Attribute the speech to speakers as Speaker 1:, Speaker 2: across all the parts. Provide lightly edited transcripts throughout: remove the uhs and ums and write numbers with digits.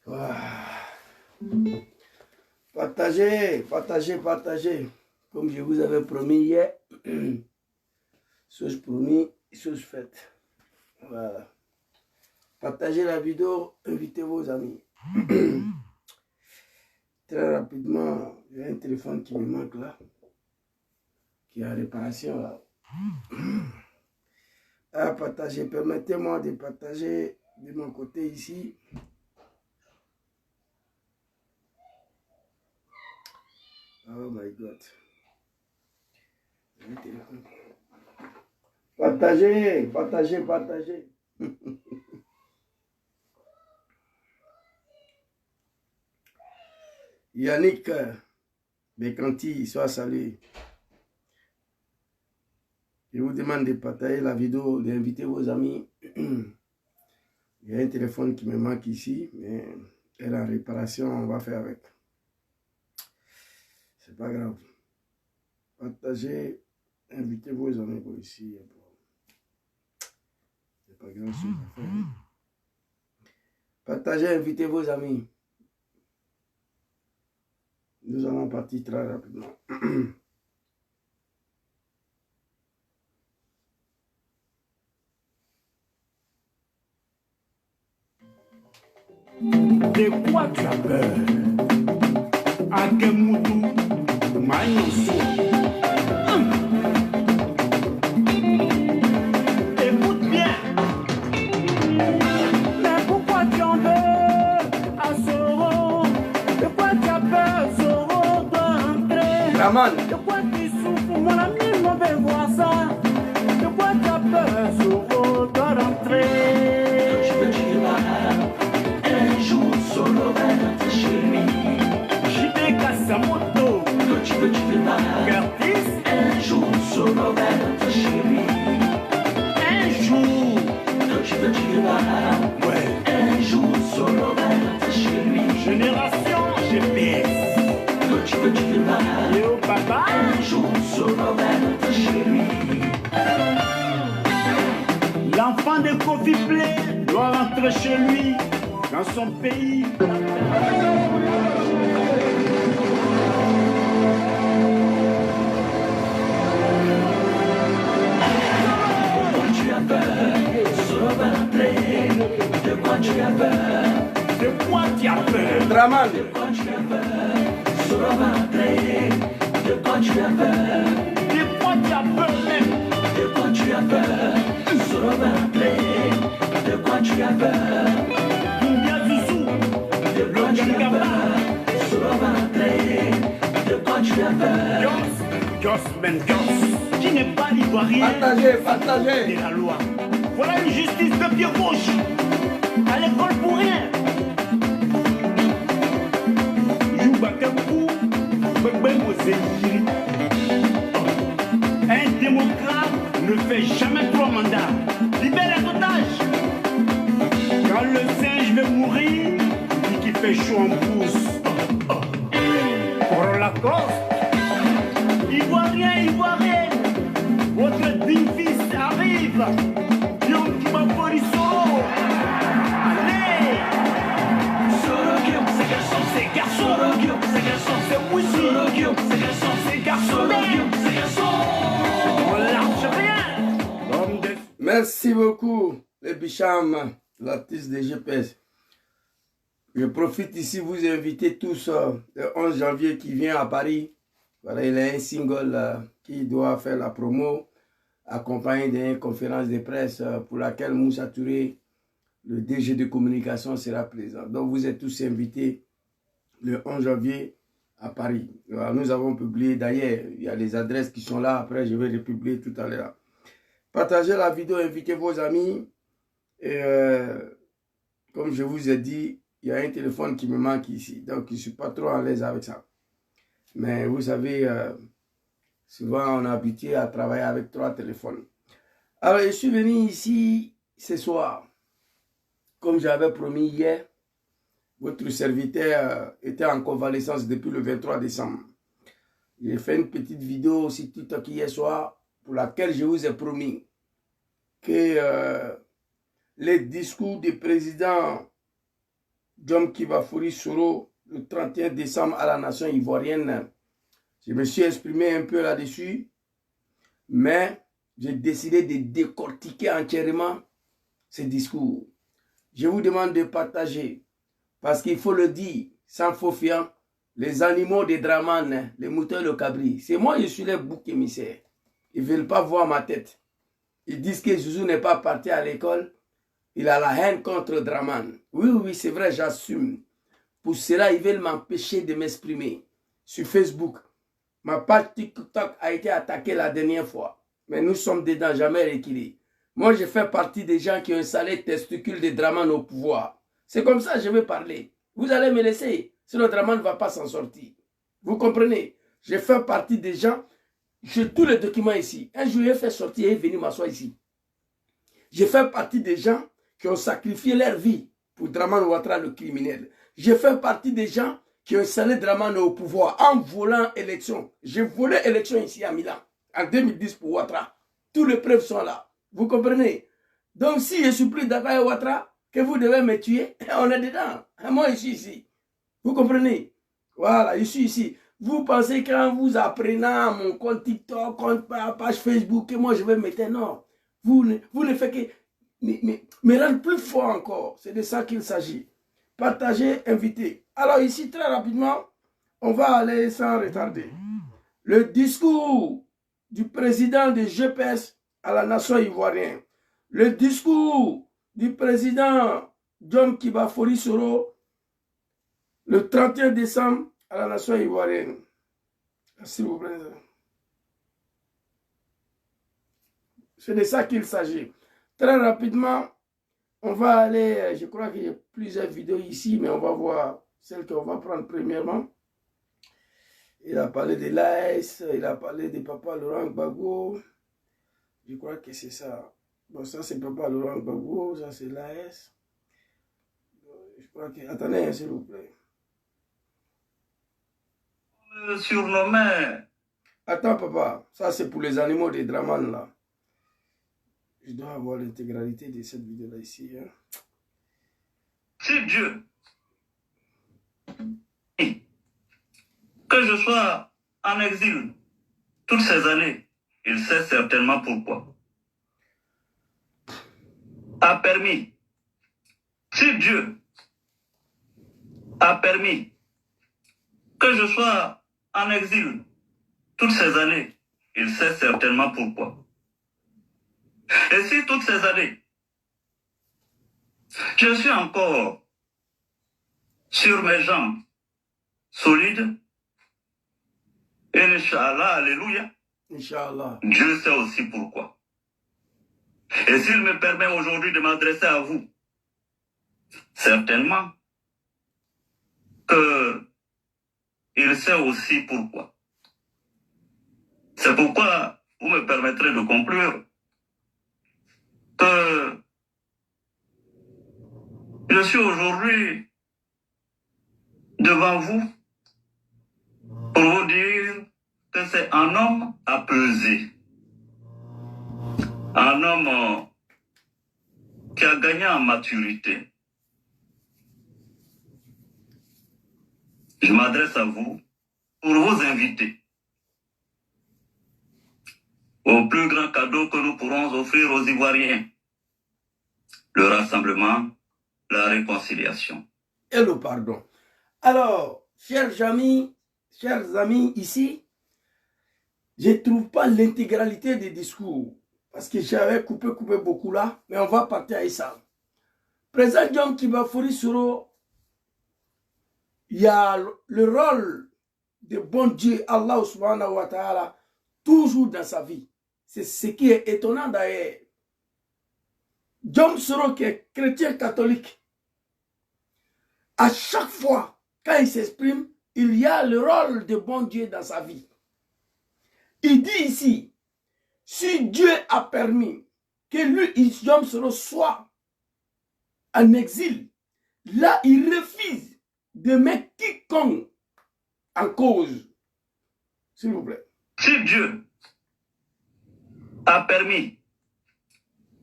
Speaker 1: Ouah. Partagez, partagez, partagez. Comme je vous avais promis hier, chose promis, chose faite. Voilà. Partagez la vidéo, invitez vos amis. Très rapidement, j'ai un téléphone qui me manque là, qui est en réparation là. À partager, permettez-moi de partager de mon côté ici. Oh my God. Partagez, partagez, partagez. Yannick Bekanti, soit salué. Je vous demande de partager la vidéo, d'inviter vos amis. Il y a un téléphone qui me manque ici, mais elle est en réparation, on va faire avec. C'est pas grave. Partagez, invitez vos amis pour ici. C'est pas grand chose à faire. Partagez, invitez vos amis. Nous allons partir très rapidement.
Speaker 2: De quoi tu as peur? Akemutu, Maïnoso. Écoute bien. Mais pourquoi tu en veux à Soro? De quoi tu as peur, Soro, doit entrer?
Speaker 1: Raman.
Speaker 2: De quoi tu souffres, mon ami, mauvais voir ça? De quoi tu as peur, Soro, doit rentrer?
Speaker 3: Solo verte chez lui.
Speaker 2: JP Kasamoto, Curtis,
Speaker 3: Un jour solo verte chez lui.
Speaker 2: un jour, ouais,
Speaker 3: Un jour solo verte chez lui.
Speaker 2: génération GPS, Léo Papa,
Speaker 3: Un jour solo verte chez lui.
Speaker 2: l'enfant de Kofi Play doit rentrer chez lui, dans son pays.
Speaker 3: Tu as peur, solo verte. De quoi tu as peur?
Speaker 2: De quoi tu as peur?
Speaker 1: Raman.
Speaker 3: De quoi tu as peur? Solo verte. De quoi tu as peur?
Speaker 2: De quoi tu as peur même?
Speaker 3: De quoi tu as peur? Solo verte. De quoi tu as peur?
Speaker 2: Combien Zouzou?
Speaker 3: De quoi tu as peur? Solo verte. De quoi tu as peur?
Speaker 2: Goss, qui n'est pas l'ivoirien
Speaker 1: Partagez, partagez.
Speaker 2: de la loi. Voilà une justice de pied gauche. À l'école pour rien. Youbakakou, Bébé Moseiri. Un démocrate ne fait jamais 3 mandats. Libère les otages. Quand le singe veut mourir, il qui fait chaud en pouce. Pour la cause. Ivoirien, Ivoirien, votre digne fils arrive. Yom Kibapori Soro. Allez,
Speaker 3: Solo Guillaume, c'est garçon.
Speaker 2: c'est garçon.
Speaker 3: Solo Guillaume, c'est garçon.
Speaker 2: C'est Wisi.
Speaker 3: Solo Guillaume, c'est garçon.
Speaker 2: C'est garçon.
Speaker 3: Solo Guillaume, c'est garçon.
Speaker 2: On lâche rien. L'homme de...
Speaker 1: Merci beaucoup, les Bicham, l'artiste de GPS. Je profite ici vous inviter tous le 11 janvier qui vient à Paris. Voilà, il a un single qui doit faire la promo, accompagné d'une conférence de presse pour laquelle Moussa Touré, le DG de communication, sera présent. Donc vous êtes tous invités le 11 janvier à Paris. Alors, nous avons publié, d'ailleurs, il y a les adresses qui sont là, après je vais les publier tout à l'heure. Partagez la vidéo, invitez vos amis. Et comme je vous ai dit, il y a un téléphone qui me manque ici. Donc, je ne suis pas trop à l'aise avec ça. Mais vous savez, souvent on a habitué à travailler avec 3 téléphones. Alors, je suis venu ici ce soir. Comme j'avais promis hier, votre serviteur était en convalescence depuis le 23 décembre. J'ai fait une petite vidéo sur TikTok hier soir pour laquelle je vous ai promis que les discours du président John Kibafori Soro le 31 décembre à la nation ivoirienne. Je me suis exprimé un peu là-dessus, mais j'ai décidé de décortiquer entièrement ce discours. Je vous demande de partager, parce qu'il faut le dire, sans faux fiant, les animaux des Draman, les moutons et le cabri, c'est moi, je suis les boucs émissaires. Ils ne veulent pas voir ma tête. Ils disent que Zouzou n'est pas parti à l'école. Il a la haine contre Draman. Oui, oui, c'est vrai, j'assume. Pour cela, ils veulent m'empêcher de m'exprimer. Sur Facebook, ma page TikTok a été attaquée la dernière fois. Mais nous sommes dedans, jamais reculés. Moi, je fais partie des gens qui ont installé testicule de Draman au pouvoir. C'est comme ça que je vais parler. Vous allez me laisser, sinon Draman ne va pas s'en sortir. Vous comprenez? Je fais partie des gens, j'ai tous les documents ici. Un jour, il fait sortir et il est venu m'asseoir ici. Je fais partie des gens qui ont sacrifié leur vie pour Draman Ouattara, le criminel. Je fais partie des gens qui ont installé Draman au pouvoir en volant élection. J'ai volé élection ici à Milan, en 2010 pour Ouattara. Tous les preuves sont là. Vous comprenez? Donc si je suis plus d'accord avec Ouattara, que vous devez me tuer, on est dedans. Moi, je suis ici. Vous comprenez? Voilà, je suis ici. Vous pensez qu'en vous apprenant mon compte TikTok, compte page Facebook, que moi je vais mettre... Non. Vous ne faites que me rendre plus fort encore. C'est de ça qu'il s'agit. Partagez, invitez. Alors ici, très rapidement, on va aller sans retarder. Le discours du président de GPS à la nation ivoirienne. Le discours du président John Kibafori Soro le 31 décembre à la nation ivoirienne. S'il vous plaît. C'est de ça qu'il s'agit. Très rapidement, on va aller, je crois qu'il y a plusieurs vidéos ici, mais on va voir celle qu'on va prendre premièrement. Il a parlé de l'AS, il a parlé de Papa Laurent Gbagbo. Je crois que c'est ça. Bon, ça c'est Papa Laurent Gbagbo, ça c'est l'AS. Je crois que... Attendez, s'il vous plaît.
Speaker 2: Surnommé.
Speaker 1: Attends, papa, ça c'est pour les animaux des Draman là. Je dois avoir l'intégralité de cette vidéo-là ici. Hein.
Speaker 2: Si Dieu, que je sois en exil toutes ces années, il sait certainement pourquoi, a permis, si Dieu a permis que je sois en exil toutes ces années, il sait certainement pourquoi. Et si toutes ces années, je suis encore sur mes jambes solides, et Inch'Allah, Alléluia,
Speaker 1: Inch'Allah.
Speaker 2: Dieu sait aussi pourquoi. Et s'il me permet aujourd'hui de m'adresser à vous, certainement que il sait aussi pourquoi. C'est pourquoi vous me permettrez de conclure que je suis aujourd'hui devant vous pour vous dire que c'est un homme apaisé, un homme qui a gagné en maturité. Je m'adresse à vous pour vous inviter au plus grand cadeau que nous pourrons offrir aux Ivoiriens, le rassemblement, la réconciliation.
Speaker 1: Et le pardon. Alors, chers amis ici, je ne trouve pas l'intégralité des discours, parce que j'avais coupé beaucoup là, mais on va partir avec ça. Président John Kibafori Soro, il y a le rôle de bon Dieu, Allah subhanahu wa ta'ala, toujours dans sa vie. C'est ce qui est étonnant d'ailleurs. John Soro, qui est chrétien catholique, à chaque fois, quand il s'exprime, il y a le rôle de bon Dieu dans sa vie. Il dit ici, si Dieu a permis que lui, John Soro, soit en exil, là, il refuse de mettre quiconque en cause. S'il vous plaît.
Speaker 2: Si Dieu a permis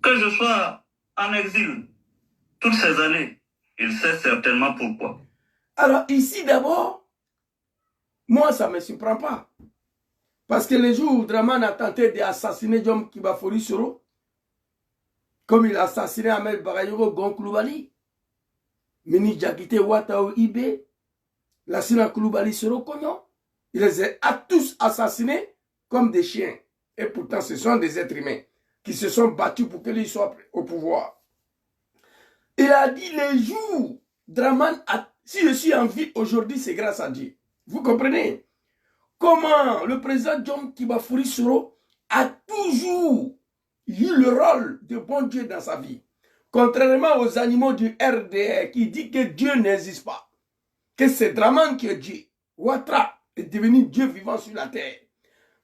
Speaker 2: que je sois en exil toutes ces années,
Speaker 3: Il sait certainement pourquoi.
Speaker 1: Alors ici d'abord, moi ça ne me surprend pas. Parce que le jour où Draman a tenté d'assassiner Jom Kibafori Soro, comme il a assassiné Ahmed Bagayogo Gonkloubali, Mini Djakite Watao Ibe, Lassina Koulibaly Soro Konyo, il les a tous assassinés comme des chiens. Et pourtant ce sont des êtres humains qui se sont battus pour que lui soit au pouvoir. Il a dit les jours, Draman, si je suis en vie aujourd'hui, c'est grâce à Dieu. Vous comprenez? Comment le président John Kibafori Soro a toujours eu le rôle de bon Dieu dans sa vie. Contrairement aux animaux du RDR qui dit que Dieu n'existe pas. Que c'est Draman qui est Dieu. Ouattara est devenu Dieu vivant sur la terre.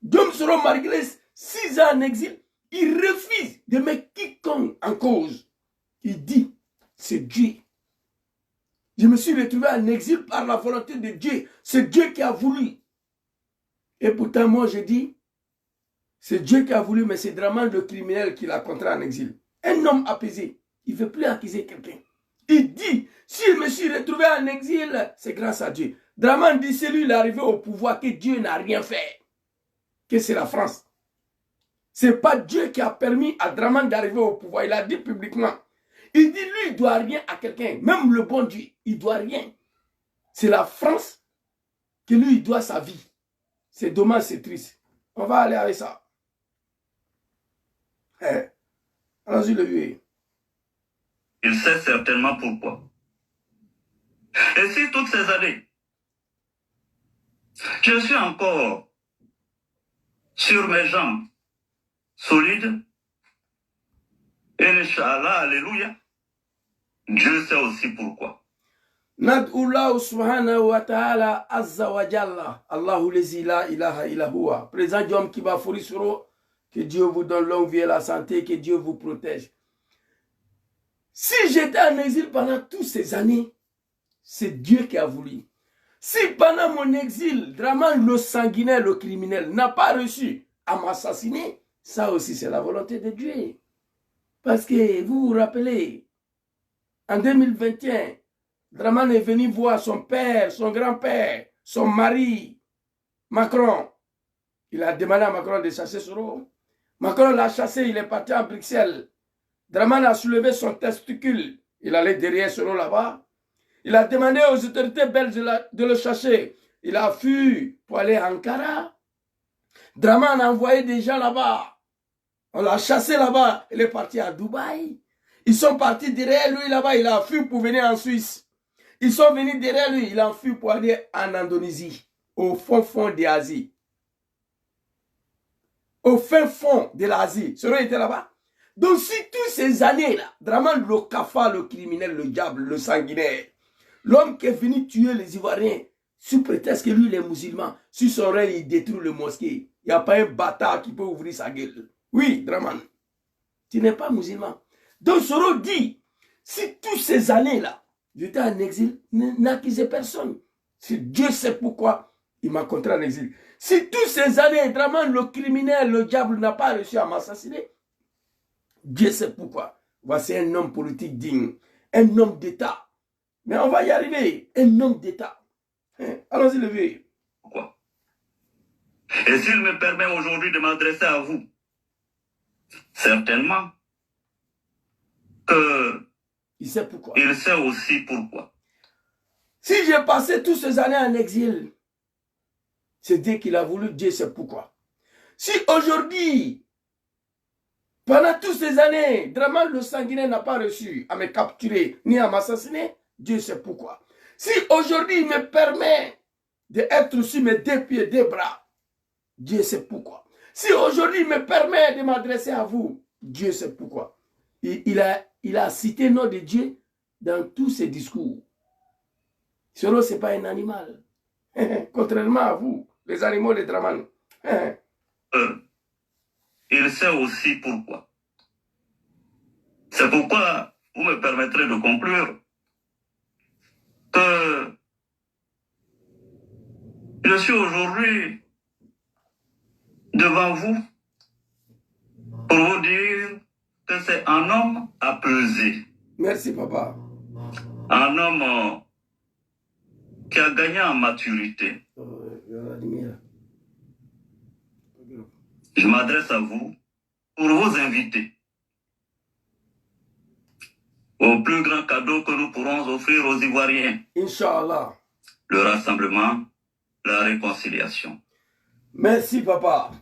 Speaker 1: John Soro, malgré 6 ans en exil, il refuse de mettre quiconque en cause. Il dit, c'est Dieu. Je me suis retrouvé en exil par la volonté de Dieu. C'est Dieu qui a voulu. Et pourtant, moi, je dis, c'est Dieu qui a voulu, mais c'est Draman le criminel qui l'a contraint en exil. Un homme apaisé, il ne veut plus accuser quelqu'un. Il dit, si je me suis retrouvé en exil, c'est grâce à Dieu. Draman dit, c'est lui, il est arrivé au pouvoir, que Dieu n'a rien fait. Que c'est la France. Ce n'est pas Dieu qui a permis à Draman d'arriver au pouvoir. Il a dit publiquement. Il dit, lui, il ne doit rien à quelqu'un. Même le bon Dieu, il ne doit rien. C'est la France que lui, il doit sa vie. C'est dommage, c'est triste. On va aller avec ça. Allons-y, le vieux.
Speaker 3: Il sait certainement pourquoi. Et si toutes ces années, je suis encore sur mes jambes solides, Inch'Allah, alléluia, Dieu sait aussi pourquoi.
Speaker 1: Nad'ullahu subhanahu wa ta'ala azza wa jalla. Allahu lezi la ilaha illa huwa. Président Jom Kibafori Soro, que Dieu vous donne longue vie et la santé, que Dieu vous protège. Si j'étais en exil pendant toutes ces années, c'est Dieu qui a voulu. Si pendant mon exil, Draman le sanguinaire, le criminel, n'a pas reçu à m'assassiner, ça aussi c'est la volonté de Dieu. Parce que vous vous rappelez, en 2021, Draman est venu voir son père, son grand-père, son mari, Macron. Il a demandé à Macron de chasser Soro. Macron l'a chassé, il est parti à Bruxelles. Draman a soulevé son testicule. Il allait derrière Soro là-bas. Il a demandé aux autorités belges de le chasser. Il a fui pour aller à Ankara. Draman a envoyé des gens là-bas. On l'a chassé là-bas. Il est parti à Dubaï. Ils sont partis derrière lui là-bas. Il a fui pour venir en Suisse. Ils sont venus derrière lui. Il a fui pour aller en Indonésie. Au fond de l'Asie. Au fin fond de l'Asie. Soro était là-bas. Donc si toutes ces années-là, Draman le cafard, le criminel, le diable, le sanguinaire, l'homme qui est venu tuer les Ivoiriens, sous prétexte que lui, il est musulman, sur son règne, il détruit le mosquée. Il n'y a pas un bâtard qui peut ouvrir sa gueule. Oui, Draman, tu n'es pas musulman. Donc Soro dit, si toutes ces années-là, j'étais en exil, n'accusez personne. Si Dieu sait pourquoi il m'a contraint en exil. Si toutes ces années, Draman, le criminel, le diable n'a pas réussi à m'assassiner, Dieu sait pourquoi. Voici un homme politique digne, un homme d'État. Mais on va y arriver, un homme d'État. Allons-y, le vieux.
Speaker 3: Pourquoi? Et s'il me permet aujourd'hui de m'adresser à vous, certainement que
Speaker 1: il sait pourquoi.
Speaker 3: Il sait aussi pourquoi.
Speaker 1: Si j'ai passé toutes ces années en exil, c'est Dieu qui l'a voulu, Dieu sait pourquoi. Si aujourd'hui, pendant toutes ces années, Draman le sanguinaire n'a pas reçu à me capturer ni à m'assassiner, Dieu sait pourquoi. Si aujourd'hui il me permet d'être sur mes 2 pieds, 2 bras, Dieu sait pourquoi. Si aujourd'hui il me permet de m'adresser à vous, Dieu sait pourquoi. Il a cité le nom de Dieu dans tous ses discours. Soro, ce n'est pas un animal. Contrairement à vous, les animaux de Draman.
Speaker 3: Il sait aussi pourquoi. C'est pourquoi vous me permettrez de conclure que je suis aujourd'hui devant vous pour vous dire que c'est un homme apaisé.
Speaker 1: Merci, papa.
Speaker 3: Un homme qui a gagné en maturité. Je m'adresse à vous pour vous inviter au plus grand cadeau que nous pourrons offrir aux Ivoiriens.
Speaker 1: Inch'Allah.
Speaker 3: Le rassemblement, la réconciliation.
Speaker 1: Merci, papa.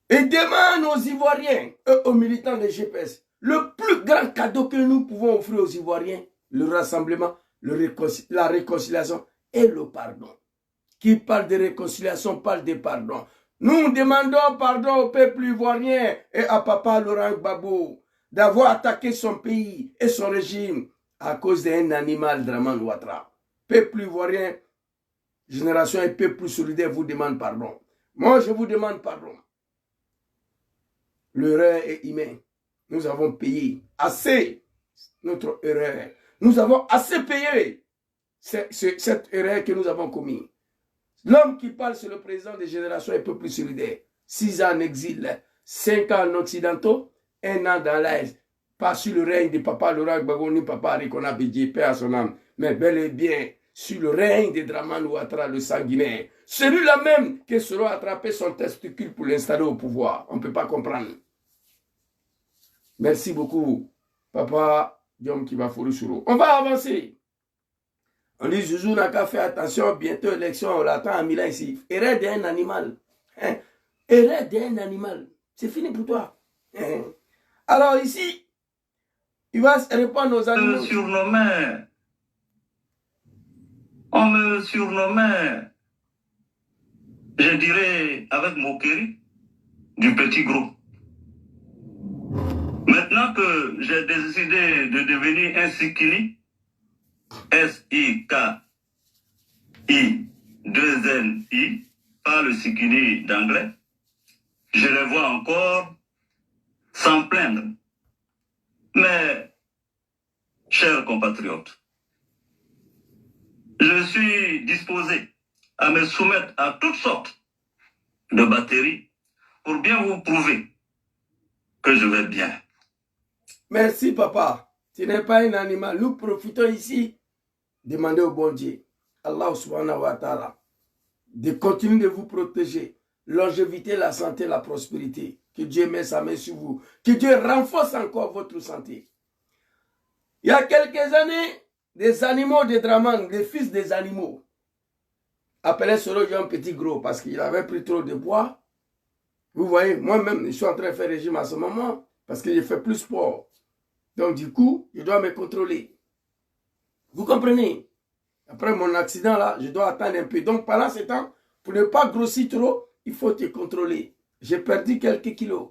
Speaker 1: Et demande aux Ivoiriens et aux militants de GPS, le plus grand cadeau que nous pouvons offrir aux Ivoiriens, le rassemblement, la réconciliation et le pardon. Qui parle de réconciliation parle de pardon. Nous demandons pardon au peuple ivoirien et à papa Laurent Gbagbo d'avoir attaqué son pays et son régime à cause d'un animal, Dramane Ouattara. Peuple ivoirien, génération et peuple solidaire vous demande pardon. Moi, je vous demande pardon. L'erreur est humaine. Nous avons payé assez notre erreur. Nous avons assez payé cette erreur que nous avons commise. L'homme qui parle, c'est le président des générations et peuple solidaire. 6 ans en exil, 5 ans en occidentaux, 1 an dans l'Est. Pas sur le règne de papa Laurent Gbagbo ni papa Arikona Bédié, paix à son âme, mais bel et bien sur le règne de Dramane Ouattara, le sanguinaire. Celui-là même qui sera attrapé son testicule pour l'installer au pouvoir. On ne peut pas comprendre. Merci beaucoup, papa Diom Kibafourou Sourou. On va avancer. On dit, Zouzou n'a qu'à faire attention, bientôt élection, on l'attend à Milan ici. Erreur d'un animal. Hein? Erreur d'un animal. C'est fini pour toi. Hein? Alors ici, il va se répondre aux animaux.
Speaker 3: On me surnommait, je dirais, avec moquerie, du petit gros. Maintenant que j'ai décidé de devenir un Sikini, S-I-K-I-2-N-I, pas le Sikini d'anglais, je les vois encore sans plaindre. Mais, chers compatriotes, je suis disposé à me soumettre à toutes sortes de batteries pour bien vous prouver que je vais bien.
Speaker 1: Merci, papa. Tu n'es pas un animal. Nous profitons ici de demander au bon Dieu, Allah subhanahu wa ta'ala, de continuer de vous protéger, longévité, la santé, la prospérité. Que Dieu mette sa main sur vous. Que Dieu renforce encore votre santé. Il y a quelques années, des animaux de Dramane, les fils des animaux, appelaient Soro un petit gros parce qu'il avait pris trop de poids. Vous voyez, moi-même, je suis en train de faire régime à ce moment parce que j'ai fait plus sport. Donc, du coup, je dois me contrôler. Vous comprenez? Après mon accident, là, je dois attendre un peu. Donc, pendant ce temps, pour ne pas grossir trop, il faut te contrôler. J'ai perdu quelques kilos.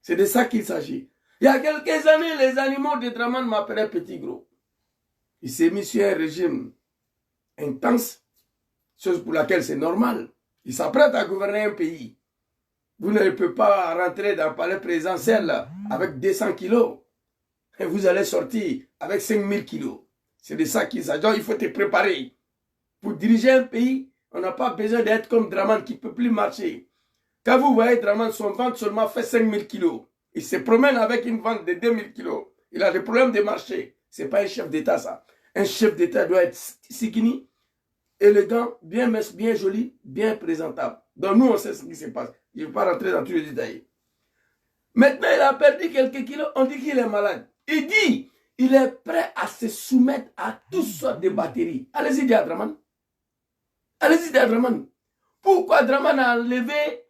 Speaker 1: C'est de ça qu'il s'agit. Il y a quelques années, les animaux de Dramane m'appelaient petit gros. Il s'est mis sur un régime intense, chose pour laquelle c'est normal. Il s'apprête à gouverner un pays. Vous ne pouvez pas rentrer dans le palais présidentiel avec 200 kilos. Et vous allez sortir avec 5000 kilos. C'est de ça qu'il s'agit. Donc, il faut te préparer. Pour diriger un pays, on n'a pas besoin d'être comme Dramane qui ne peut plus marcher. Quand vous voyez Dramane, son ventre seulement fait 5000 kilos. Il se promène avec une vente de 2000 kilos. Il a des problèmes de marché. Ce n'est pas un chef d'État, ça. Un chef d'État doit être sikini, élégant, bien mince, bien joli, bien présentable. Donc nous, on sait ce qui se passe. Je ne vais pas rentrer dans tous les détails. Maintenant, il a perdu quelques kilos. On dit qu'il est malade. Il dit, il est prêt à se soumettre à toutes sortes de batteries. Allez-y, dis à Dramane. Allez-y, dis à Dramane. Pourquoi Dramane a enlevé,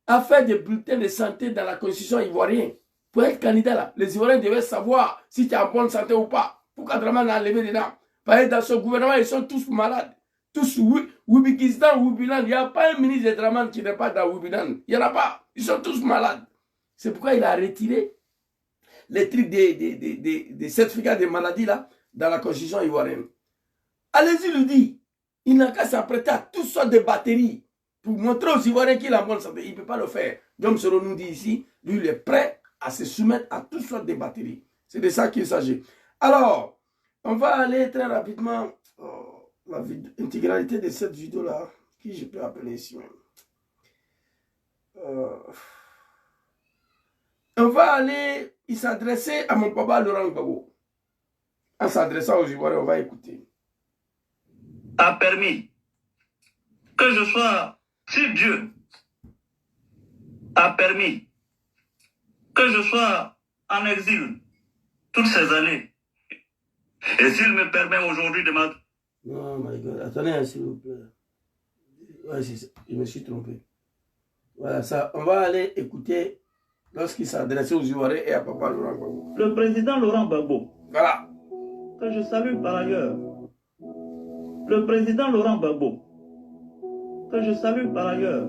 Speaker 1: a fait des bulletins de santé dans la constitution ivoirienne? Pour être candidat là, les Ivoiriens devaient savoir si tu es en bonne santé ou pas. Pourquoi Dramane a enlevé dedans? Parce que dans son gouvernement, ils sont tous malades. Tous Wibikistan, Wibilan. Il n'y a pas un ministre de Dramane qui n'est pas dans Wibilan. Il n'y en a pas. Ils sont tous malades. C'est pourquoi il a retiré les trucs des certificats de maladie là, dans la constitution ivoirienne. Allez-y, lui dit. Il n'a qu'à s'apprêter à toutes sortes de batteries pour montrer aux Ivoiriens qu'il a en bonne santé. Il ne peut pas le faire. Comme Soro nous dit ici, lui, il est prêt à se soumettre à toutes sortes de batteries. C'est de ça qu'il s'agit. Alors, on va aller très rapidement l'intégralité de cette vidéo-là, qui je peux appeler ici même. On va aller, il s'adressait à mon papa Laurent Gbagbo. En s'adressant aux Ivoiriens, on va écouter.
Speaker 3: A permis que je sois, si Dieu a permis que je sois en exil toutes ces années, et s'il me permet aujourd'hui de m'être...
Speaker 1: Non, my God, attendez, s'il vous plaît. Ouais, je me suis trompé. Voilà, ça, on va aller écouter lorsqu'il s'adressait aux Ivoiriens et à Papa Laurent Gbagbo.
Speaker 3: Le président Laurent Gbagbo,
Speaker 1: Voilà.
Speaker 3: que je salue par ailleurs. Le président Laurent Gbagbo, que je salue par ailleurs,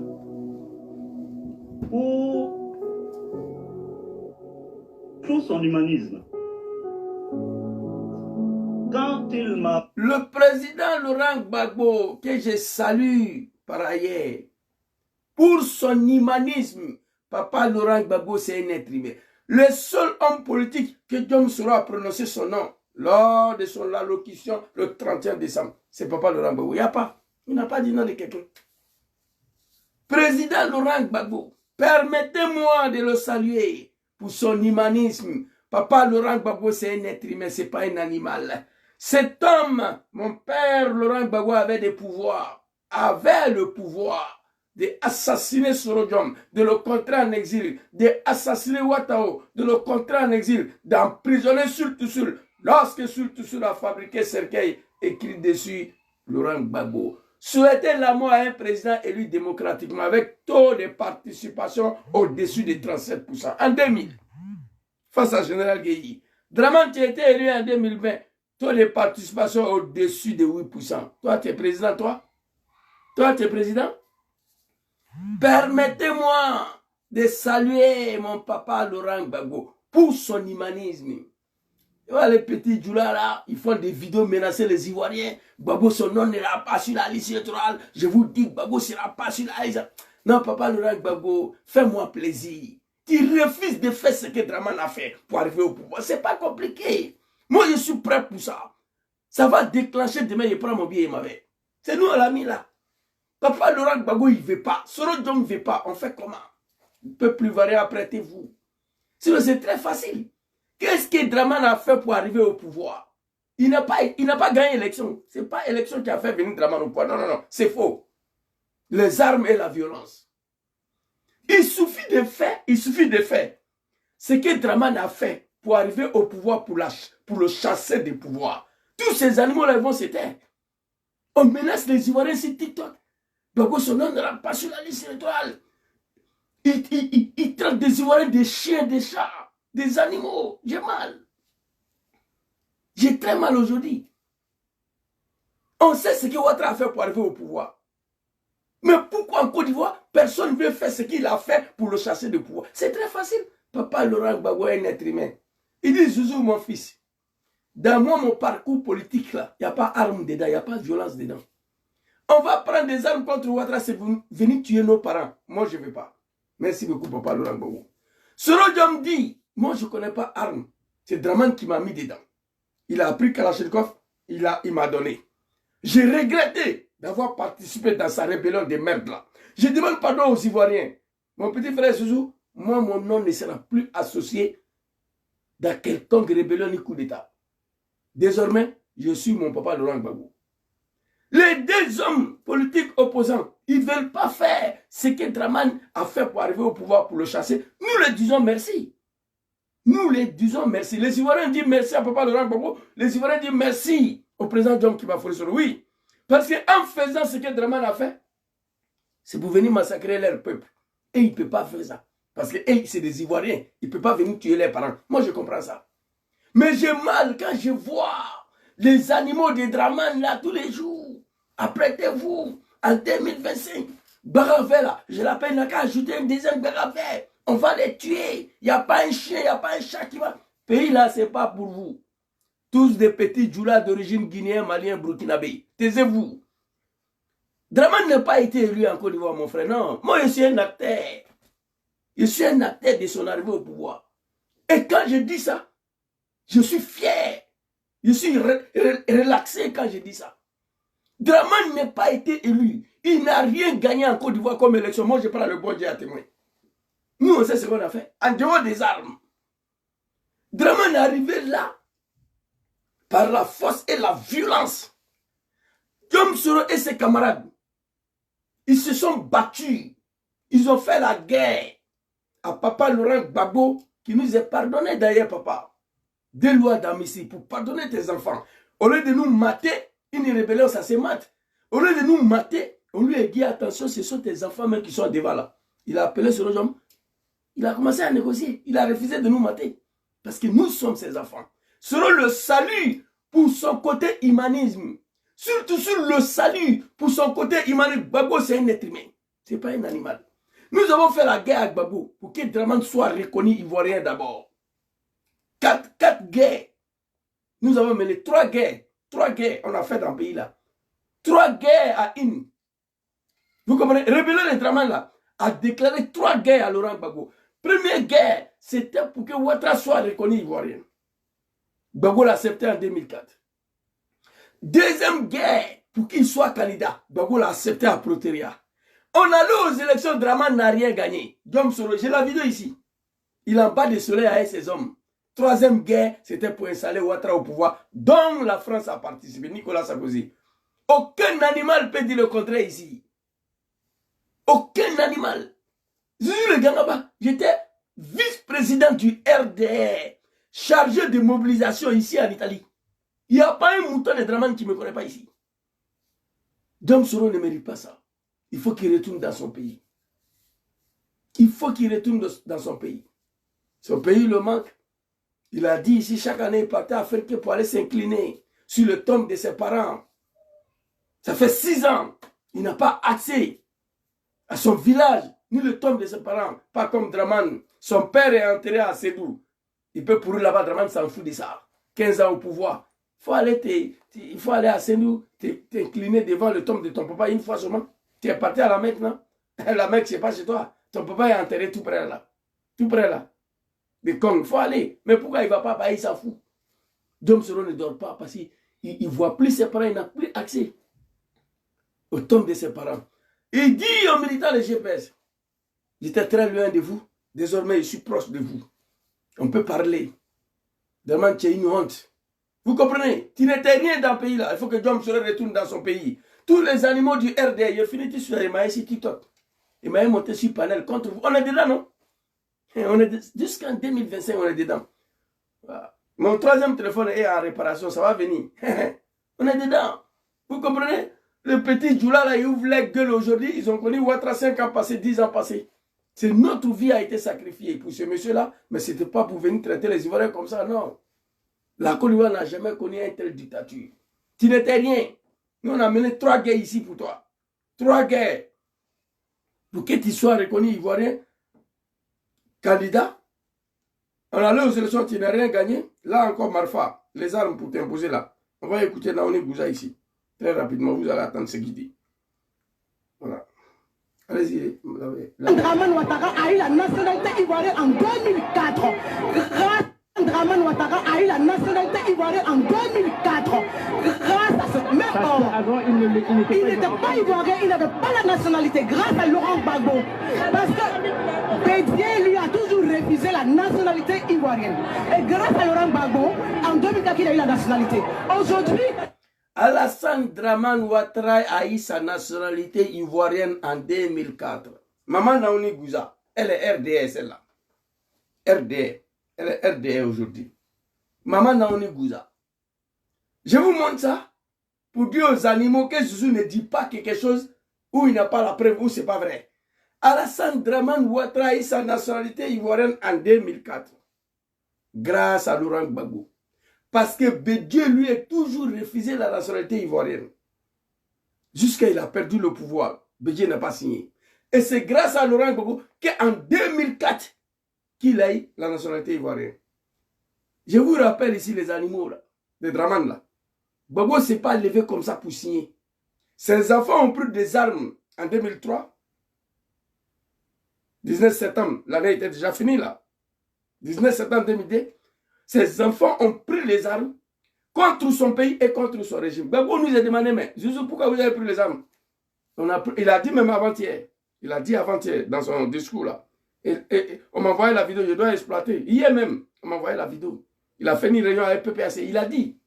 Speaker 3: pour tout son humanisme. Quand il m'a...
Speaker 1: Le président Laurent Gbagbo, que je salue par ailleurs, pour son humanisme, Papa Laurent Gbagbo, c'est un être humain. Le seul homme politique que Dieu saura prononcer son nom lors de son allocution le 31 décembre, c'est Papa Laurent Gbagbo. Il n'y a pas. Il n'a pas dit nom de quelqu'un. Président Laurent Gbagbo, permettez-moi de le saluer pour son humanisme. Papa Laurent Gbagbo, c'est un être humain, ce n'est pas un animal. Cet homme, mon père Laurent Gbagbo avait des pouvoirs, avait le pouvoir d'assassiner Sorodium, de le contrer en exil, d'assassiner Ouattao, de le contrer en exil, d'emprisonner Sul lorsque Sul a fabriqué cercueil écrit dessus Laurent Gbagbo. Souhaiter la mort à un président élu démocratiquement avec taux de participation au-dessus de 37%. En 2000, face à Général Guéhi. Dramane, tu as été élu en 2020, taux de participation au-dessus de 8%. Toi, tu es président, toi? Toi, tu es président? Permettez-moi de saluer mon papa Laurent Gbagbo pour son humanisme. Et voilà, les petits Djoula là, ils font des vidéos menacer les Ivoiriens. Gbagbo, son nom n'ira pas sur la liste électorale. Je vous dis, Gbagbo ne sera pas sur la liste. Non, papa Laurent Gbagbo, fais-moi plaisir. Tu refuses de faire ce que Dramane a fait pour arriver au pouvoir. C'est pas compliqué. Moi, je suis prêt pour ça. Ça va déclencher demain, je prends mon billet et ma veille. C'est nous, on l'a mis là. Papa Laurent Gbagbo, il ne veut pas. Sorodium ne veut pas. On fait comment? Le peuple ivoirien, apprêtez-vous. Sinon, c'est très facile. Qu'est-ce que Dramane a fait pour arriver au pouvoir? Il n'a pas gagné l'élection. Ce n'est pas l'élection qui a fait venir Dramane au pouvoir. Non, non, non. C'est faux. Les armes et la violence. Il suffit de faire ce que Dramane a fait pour arriver au pouvoir, pour le chasser des pouvoirs. Tous ces animaux-là vont se taire. On menace les Ivoiriens sur TikTok. Gbagbo, son nom ne rentre pas sur la liste électorale. Il traite des Ivoiriens des chiens, des chats, des animaux. J'ai mal. J'ai très mal aujourd'hui. On sait ce que Ouattara a fait pour arriver au pouvoir. Mais pourquoi en Côte d'Ivoire, personne ne veut faire ce qu'il a fait pour le chasser du pouvoir? C'est très facile. Papa Laurent Gbagbo est un être humain. Il dit, Zouzou, mon fils, dans moi, mon parcours politique, là, il n'y a pas d'armes dedans, il n'y a pas de violence dedans. On va prendre des armes contre Ouattara, c'est venir tuer nos parents. Moi, je ne veux pas. Merci beaucoup, Papa Laurent Gbagbo. Sorodium dit, moi, je ne connais pas armes. C'est Dramane qui m'a mis dedans. Il a pris Kalachnikov, il m'a donné. J'ai regretté d'avoir participé dans sa rébellion de merde là. Je demande pardon aux Ivoiriens. Mon petit frère Zouzou, moi, mon nom ne sera plus associé dans quelconque rébellion ni coup d'État. Désormais, je suis mon papa Laurent Gbagbo. Les deux hommes politiques opposants, ils ne veulent pas faire ce que Dramane a fait pour arriver au pouvoir, pour le chasser. Nous les disons merci. Nous les disons merci. Les Ivoiriens disent merci à papa Laurent Gbagbo. Les Ivoiriens disent merci au président John Kibafoury. Oui. Parce qu'en faisant ce que Dramane a fait, c'est pour venir massacrer leur peuple. Et il ne peut pas faire ça. Parce que c'est des Ivoiriens. Il ne peut pas venir tuer leurs parents. Moi, je comprends ça. Mais j'ai mal quand je vois les animaux de Dramane là tous les jours. Apprêtez-vous en 2025. Baravé là, je l'appelle, il n'a qu'à ajouter un deuxième Baravé. On va les tuer. Il n'y a pas un chien, il n'y a pas un chat qui va. Pays là, ce n'est pas pour vous. Tous des petits djoulas d'origine guinéen, malien, burkinabé. Taisez-vous. Dramane n'a pas été élu en Côte d'Ivoire, mon frère. Non, moi je suis un acteur. Je suis un acteur de son arrivée au pouvoir. Et quand je dis ça, je suis fier. Je suis relaxé quand je dis ça. Dramane n'a pas été élu. Il n'a rien gagné en Côte d'Ivoire comme élection. Moi, je prends le bon Dieu à témoin. Nous, on sait ce qu'on a fait. En dehors des armes. Dramane est arrivé là. par la force et la violence. Guillaume Soro et ses camarades, ils se sont battus. Ils ont fait la guerre à Papa Laurent Gbagbo, qui nous est pardonné d'ailleurs, papa. Des lois d'amnistie pour pardonner tes enfants. Au lieu de nous mater, une rébellion, ça se mate. Au lieu de nous mater, on lui a dit attention, ce sont tes enfants même qui sont devant là. Il a appelé ce homme. Il a commencé à négocier. Il a refusé de nous mater. Parce que nous sommes ses enfants. Selon le salut pour son côté humanisme. Surtout sur le salut pour son côté humanisme. Gbagbo, c'est un être humain. Ce n'est pas un animal. Nous avons fait la guerre avec Gbagbo pour que Dramane soit reconnu ivoirien d'abord. 4 guerres. Nous avons mené 3 guerres. 3 guerres on a fait dans le pays là. 3 guerres à une. Vous comprenez? Rébellion de Dramane là a déclaré 3 guerres à Laurent Gbagbo. Première guerre, c'était pour que Ouattara soit reconnu ivoirien. Gbagbo l'a accepté en 2004. Deuxième guerre, pour qu'il soit candidat. Gbagbo l'a accepté à Proteria. On allait aux élections, Dramane n'a rien gagné. Guillaume Soro, j'ai la vidéo ici. Il est en bas du soleil avec ses hommes. Troisième guerre, c'était pour installer Ouattara au pouvoir, dont la France a participé, Nicolas Sarkozy. Aucun animal ne peut dire le contraire ici. Aucun animal. Je suis le Gangaba. J'étais vice-président du RDR, chargé de mobilisation ici en Italie. Il n'y a pas un mouton de Dramane qui ne me connaît pas ici. Guillaume Soro ne mérite pas ça. Il faut qu'il retourne dans son pays. Il faut qu'il retourne dans son pays. Son pays le manque. Il a dit ici, chaque année, il partait à Afrique pour aller s'incliner sur le tombe de ses parents. Ça fait 6 ans. Il n'a pas accès à son village, ni le tombe de ses parents. Pas comme Dramane. Son père est enterré à Sédou. Il peut pourrir là-bas, Dramane s'en fout de ça. 15 ans au pouvoir. Il faut aller à Sédou, t'incliner devant le tombe de ton papa une fois seulement. Tu es parti à la Mecque, non? La Mecque, c'est pas chez toi. Ton papa est enterré tout près là. Tout près là. Mais comme il faut aller. Mais pourquoi il ne va pas? Bah, il s'en fout. Guillaume Soro ne dort pas parce qu'il ne voit plus ses parents. Il n'a plus accès au tombe de ses parents. Il dit en militant le GPS, j'étais très loin de vous. Désormais, je suis proche de vous. On peut parler. Demande, tu es une honte. Vous comprenez? Tu n'étais rien dans le pays là. Il faut que Guillaume Soro retourne dans son pays. Tous les animaux du RDA, il finit sur Emaï sur TikTok. Emaï monté sur panel contre vous. On est dedans, non? Jusqu'en 2025, on est dedans. Voilà. Mon 3e téléphone est en réparation, ça va venir. On est dedans. Vous comprenez? Le petit Djoula, là, il ouvre les gueules aujourd'hui. Ils ont connu Ouattara 5 ans passés, 10 ans passés. C'est notre vie a été sacrifiée pour ce monsieur-là, mais ce n'était pas pour venir traiter les Ivoiriens comme ça, non. La Côte d'Ivoire n'a jamais connu une telle dictature. Tu n'étais rien. Nous, on a mené 3 guerres ici pour toi. 3 guerres. Pour que tu sois reconnu Ivoirien, candidat. On allait aux élections, tu n'as rien gagné. Là encore, Marfa, les armes pour t'imposer là. On va écouter Naouni Gouza ici. Très rapidement, vous allez attendre ce qu'il dit. Voilà. Allez-y.
Speaker 4: Dramane Ouattara a eu la nationalité ivoirienne en 2004. Dramane Ouattara a eu la nationalité ivoirienne en 2004. Grâce à ce même homme. Il n'était pas ivoirien, il n'avait pas la nationalité. Grâce à Laurent Gbagbo. Parce que Bédier lui a toujours refusé la nationalité ivoirienne. Et grâce à Laurent Gbagbo, en 2004, il a eu la nationalité. Aujourd'hui...
Speaker 1: Alassane Dramane Ouattara a eu sa nationalité ivoirienne en 2004. Maman Naouni Gouza, elle est RDA, celle-là. RDA. Elle est RDA aujourd'hui. Maman Naouni Gouza. Je vous montre ça pour dire aux animaux que Jésus ne dit pas quelque chose où il n'a pas la preuve, où ce n'est pas vrai. Alassane Dramane Ouattara a eu sa nationalité ivoirienne en 2004. Grâce à Laurent Gbagbo. Parce que Bédieu lui a toujours refusé la nationalité ivoirienne. Jusqu'à il a perdu le pouvoir. Bédieu n'a pas signé. Et c'est grâce à Laurent Gbagbo qu'en 2004, qu'il a eu la nationalité ivoirienne. Je vous rappelle ici les animaux là, de Dramane là. Gbagbo ne s'est pas levé comme ça pour signer. Ses enfants ont pris des armes en 2003. 19 septembre, l'année était déjà finie là. 19 septembre 2002. Ses enfants ont pris les armes contre son pays et contre son régime. Gbagbo nous a demandé, mais Zouzou, pourquoi vous avez pris les armes? Il a dit même avant-hier. Il a dit avant-hier dans son discours là. Et on m'a envoyé la vidéo, je dois exploiter. Hier même, on m'a envoyé la vidéo. Il a fait une réunion avec PPAC. Il a dit,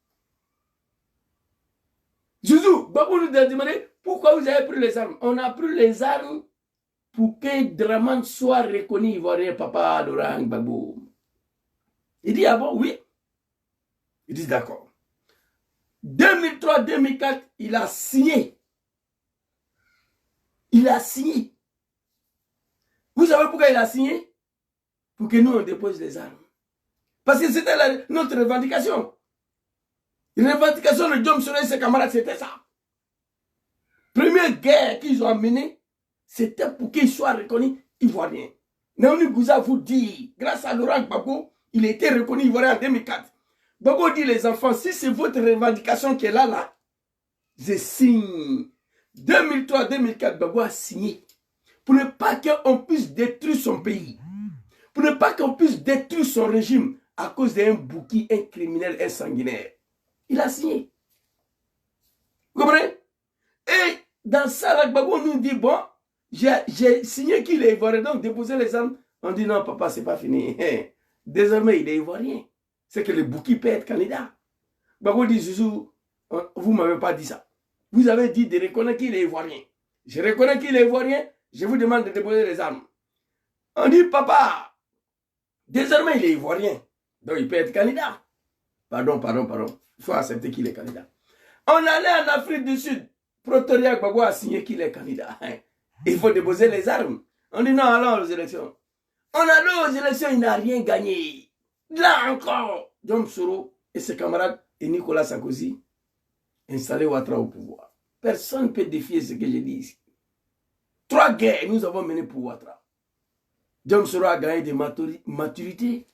Speaker 1: Babou nous a demandé pourquoi vous avez pris les armes. On a pris les armes pour que Draman soit reconnu ivoirien, papa Laurent Gbagbo. Il dit, ah bon, oui. Il dit, d'accord. 2003-2004, il a signé. Il a signé. Vous savez pourquoi il a signé? Pour que nous, on dépose les armes. Parce que c'était notre revendication. La revendication de Diom Soleil et ses camarades, c'était ça. Première guerre qu'ils ont menée, c'était pour qu'ils soient reconnus ivoiriens. Naomi Gouza vous dit, grâce à Laurent Gbagbo, il a été reconnu ivoirien en 2004. Gbagbo dit, les enfants, si c'est votre revendication qui est là, je signe. 2003-2004, Gbagbo a signé. Pour ne pas qu'on puisse détruire son pays. Pour ne pas qu'on puisse détruire son régime à cause d'un bouki, un criminel, un sanguinaire. Il a signé. Vous comprenez? Et dans ça, Gbagbo nous dit, bon, j'ai signé qu'il est ivoirien, donc déposer les armes. On dit, non, papa, c'est pas fini. Désormais, il est ivoirien. C'est que le bouki peut être candidat. Gbagbo dit, Zouzou, vous ne m'avez pas dit ça. Vous avez dit de reconnaître qu'il est ivoirien. Je reconnais qu'il est ivoirien, je vous demande de déposer les armes. On dit, papa, désormais, il est ivoirien. Donc, il peut être candidat. Pardon. Il faut accepter qu'il est candidat. On allait en Afrique du Sud. Pretoria Gbagbo a signé qu'il est candidat. Il faut déposer les armes. On dit non, allons aux élections. On allait aux élections, il n'a rien gagné. Là encore, Diom Soro et ses camarades et Nicolas Sarkozy installé Ouattara au pouvoir. Personne ne peut défier ce que je dis ici. 3 guerres nous avons menées pour Ouattara. Diom Soro a gagné de maturité.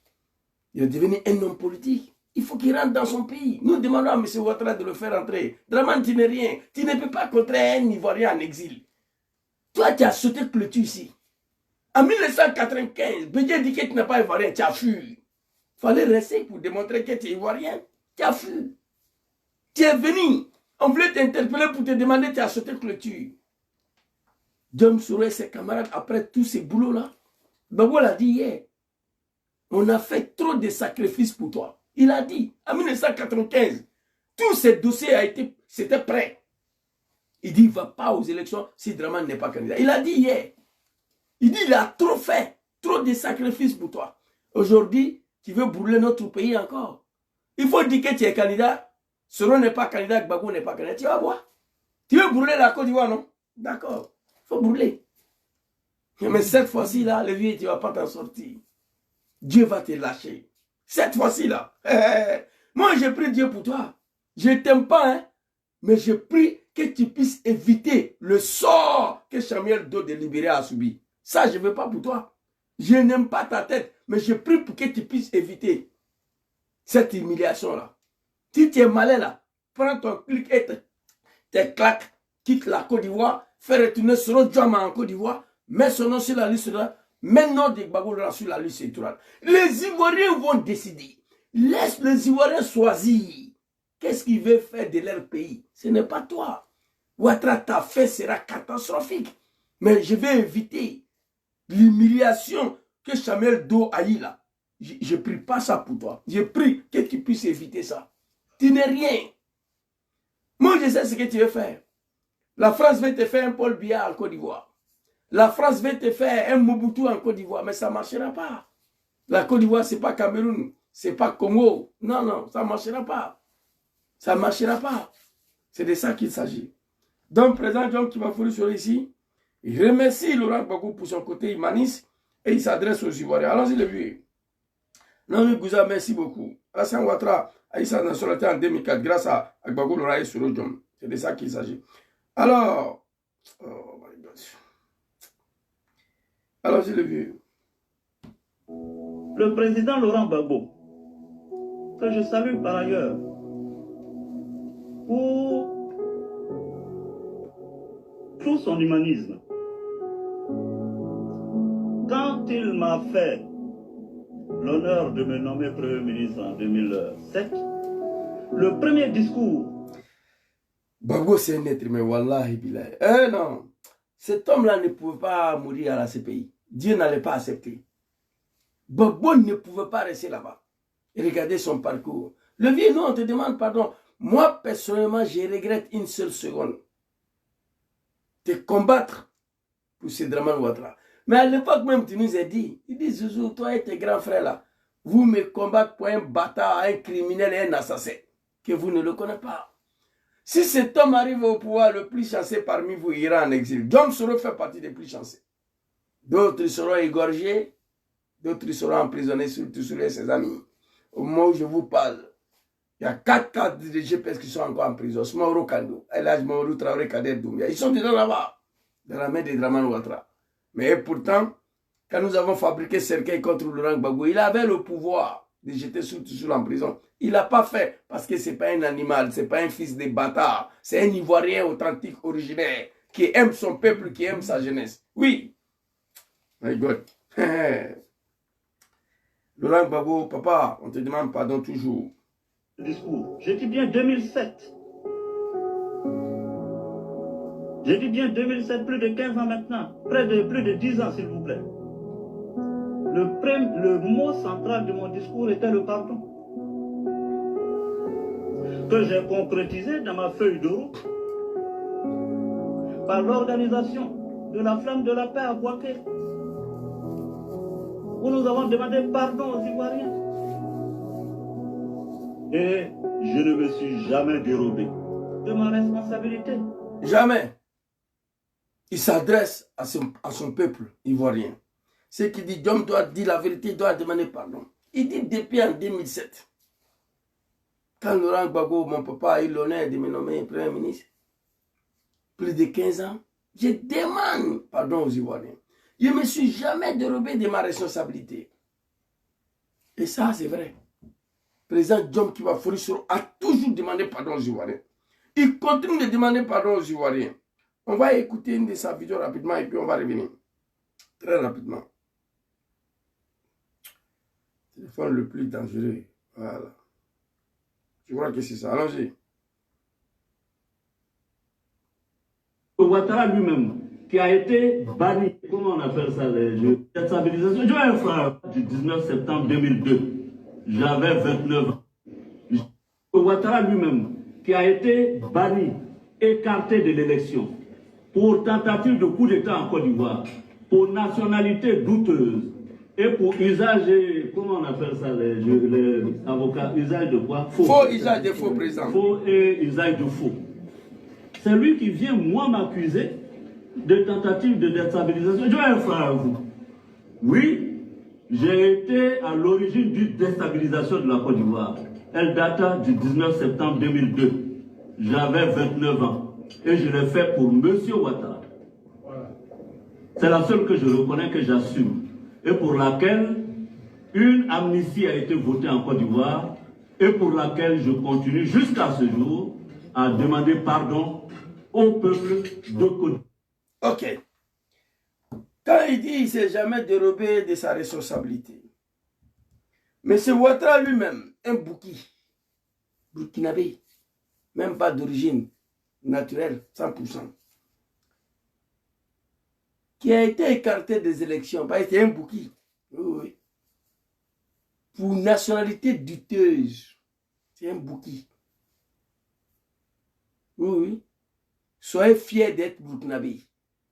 Speaker 1: Il est devenu un homme politique. Il faut qu'il rentre dans son pays. Nous demandons à M. Ouattara de le faire entrer. Draman, tu n'es rien. Tu ne peux pas contrer un Ivoirien en exil. Toi, tu as sauté clôture ici. En 1995, Bédié dit que tu n'es pas Ivoirien. Tu as fui. Il fallait rester pour démontrer que tu es Ivoirien. Tu as fui. Tu es venu. On voulait t'interpeller pour te demander, tu as sauté clôture. Diom Soro et ses camarades, après tous ces boulots-là, Gbagbo l'a dit hier. On a fait trop de sacrifices pour toi. Il a dit, en 1995, tous ces dossiers c'était prêt. Il dit, il ne va pas aux élections si Draman n'est pas candidat. Il a dit hier. Il dit, il a trop fait, trop de sacrifices pour toi. Aujourd'hui, tu veux brûler notre pays encore. Il faut dire que tu es candidat. Soro n'est pas candidat, Gbagbo n'est pas candidat. Tu vas voir. Tu veux brûler la Côte d'Ivoire, non? D'accord. Il faut brûler. Mais cette fois-ci, là, le vieux, tu ne vas pas t'en sortir. Dieu va te lâcher. Cette fois-ci, là. Moi, j'ai pris Dieu pour toi. Je ne t'aime pas, hein. Mais je prie que tu puisses éviter le sort que Samuel Doe de Libéré a subi. Ça, je ne veux pas pour toi. Je n'aime pas ta tête. Mais je prie pour que tu puisses éviter cette humiliation-là. Si tu es malin, là, prends ton clic et tes claques, quitte la Côte d'Ivoire, fais retourner Soro Djama en Côte d'Ivoire, mets son nom sur la liste là, mets nom de Gbagbo sur la liste électorale. Les Ivoiriens vont décider. Laisse les Ivoiriens choisir. Qu'est-ce qu'ils veulent faire de leur pays? Ce n'est pas toi. Ouattara, ta fait sera catastrophique. Mais je vais éviter l'humiliation que Samuel Doe a eu là. Je ne prie pas ça pour toi. Je prie que tu puisses éviter ça. Tu n'es rien. Moi, je sais ce que tu veux faire. La France veut te faire un Paul Biya en Côte d'Ivoire. La France veut te faire un Mobutu en Côte d'Ivoire, mais ça ne marchera pas. La Côte d'Ivoire, ce n'est pas Cameroun, ce n'est pas Congo. Non, ça ne marchera pas. Ça ne marchera pas. C'est de ça qu'il s'agit. Donc, président John Kimafuri sur ici, il remercie Laurent Gbagbo pour son côté humaniste et il s'adresse aux Ivoiriens. Allons-y, le vieux. Naomi Gouza, merci beaucoup. Alassane Ouattara a eu sa nationalité en 2004 grâce à Gbagbo Laurent et Soro Diom. C'est de ça qu'il s'agit. Alors, oh my God. Allons-y, le vieux.
Speaker 3: Le président Laurent Gbagbo, que je salue par ailleurs, pour tout son humanisme. Quand il m'a fait l'honneur de me nommer Premier ministre en 2007, le premier discours...
Speaker 1: Gbagbo, c'est un être humain, wallahi billahi. Non, cet homme-là ne pouvait pas mourir à la CPI. Dieu n'allait pas accepter. Gbagbo ne pouvait pas rester là-bas. Et regardez son parcours. Le vieux, nous, on te demande pardon. Moi, personnellement, je regrette une seule seconde de combattre pour ce Dramane Ouattara. Mais à l'époque même, tu nous as dit, il dit, Zouzou, toi et tes grands frères là, vous me combattez pour un bâtard, un criminel et un assassin, que vous ne le connaissez pas. Si cet homme arrive au pouvoir, le plus chanceux parmi vous ira en exil. Djom Soro fait partie des plus chanceux. D'autres seront égorgés, d'autres seront emprisonnés, surtout sur ses amis. Au moment où je vous parle, il y a 4 cadres de GPS qui sont encore en prison. Smaoro Kando, Elhaj Mamadou Traoré, Kader Doumbia. Ils sont déjà là-bas, dans la main de Dramane Ouattara. Mais pourtant, quand nous avons fabriqué Cercueil contre Laurent Gbagbo, il avait le pouvoir de jeter surtout en prison. Il n'a pas fait parce que ce n'est pas un animal, ce n'est pas un fils de bâtard. C'est un Ivoirien authentique, originaire, qui aime son peuple, qui aime sa jeunesse. Oui. My God. Laurent Gbagbo, papa, on te demande pardon toujours.
Speaker 3: Discours. J'ai dit bien 2007. J'ai dit bien 2007, plus de 15 ans maintenant. Plus de 10 ans, s'il vous plaît. Le mot central de mon discours était le pardon. Que j'ai concrétisé dans ma feuille de route par l'organisation de la Flamme de la Paix à Bouaké, où nous avons demandé pardon aux Ivoiriens. Et je ne me suis jamais dérobé de ma responsabilité.
Speaker 1: Jamais. Il s'adresse à son peuple ivoirien. Ce qui dit, Djom doit dire la vérité, doit demander pardon. Il dit depuis en 2007, quand Laurent Gbagbo, mon papa, a eu l'honneur de me nommer Premier ministre, plus de 15 ans, je demande pardon aux Ivoiriens. Je ne me suis jamais dérobé de ma responsabilité. Et ça, c'est vrai. Le président Djom Kiba Fourissoro a toujours demandé pardon aux Ivoiriens. Il continue de demander pardon aux Ivoiriens. On va écouter une de sa vidéos rapidement et puis on va revenir. Très rapidement. Le téléphone le plus dangereux. Voilà. Je crois que c'est ça. Allons-y.
Speaker 3: Ouattara lui-même, qui a été banni, comment on appelle ça, les jeux de stabilisation. J'ai un frère du 19 septembre 2002. J'avais 29 ans. Ouattara lui-même, qui a été banni, écarté de l'élection, pour tentative de coup d'État en Côte d'Ivoire, pour nationalité douteuse, et pour usage, comment on appelle ça, les avocats, usage de quoi?
Speaker 1: Faux usage de faux, président.
Speaker 3: Faux et usage de faux. C'est lui qui vient, moi, m'accuser de tentative de déstabilisation. Je vais un frère à vous. Oui, j'ai été à l'origine d'une déstabilisation de la Côte d'Ivoire. Elle data du 19 septembre 2002. J'avais 29 ans. Et je l'ai fait pour M. Ouattara. C'est la seule que je reconnais, que j'assume. Et pour laquelle une amnistie a été votée en Côte d'Ivoire. Et pour laquelle je continue jusqu'à ce jour à demander pardon au peuple de Côte d'Ivoire.
Speaker 1: Ok. Quand il dit qu'il ne s'est jamais dérobé de sa responsabilité. Mais c'est Ouattara lui-même, un bouki, burkinabé, même pas d'origine naturelle, 100%, qui a été écarté des élections, parce que c'est un bouki, oui, pour nationalité douteuse, c'est un bouki. Oui. Soyez fiers d'être burkinabé.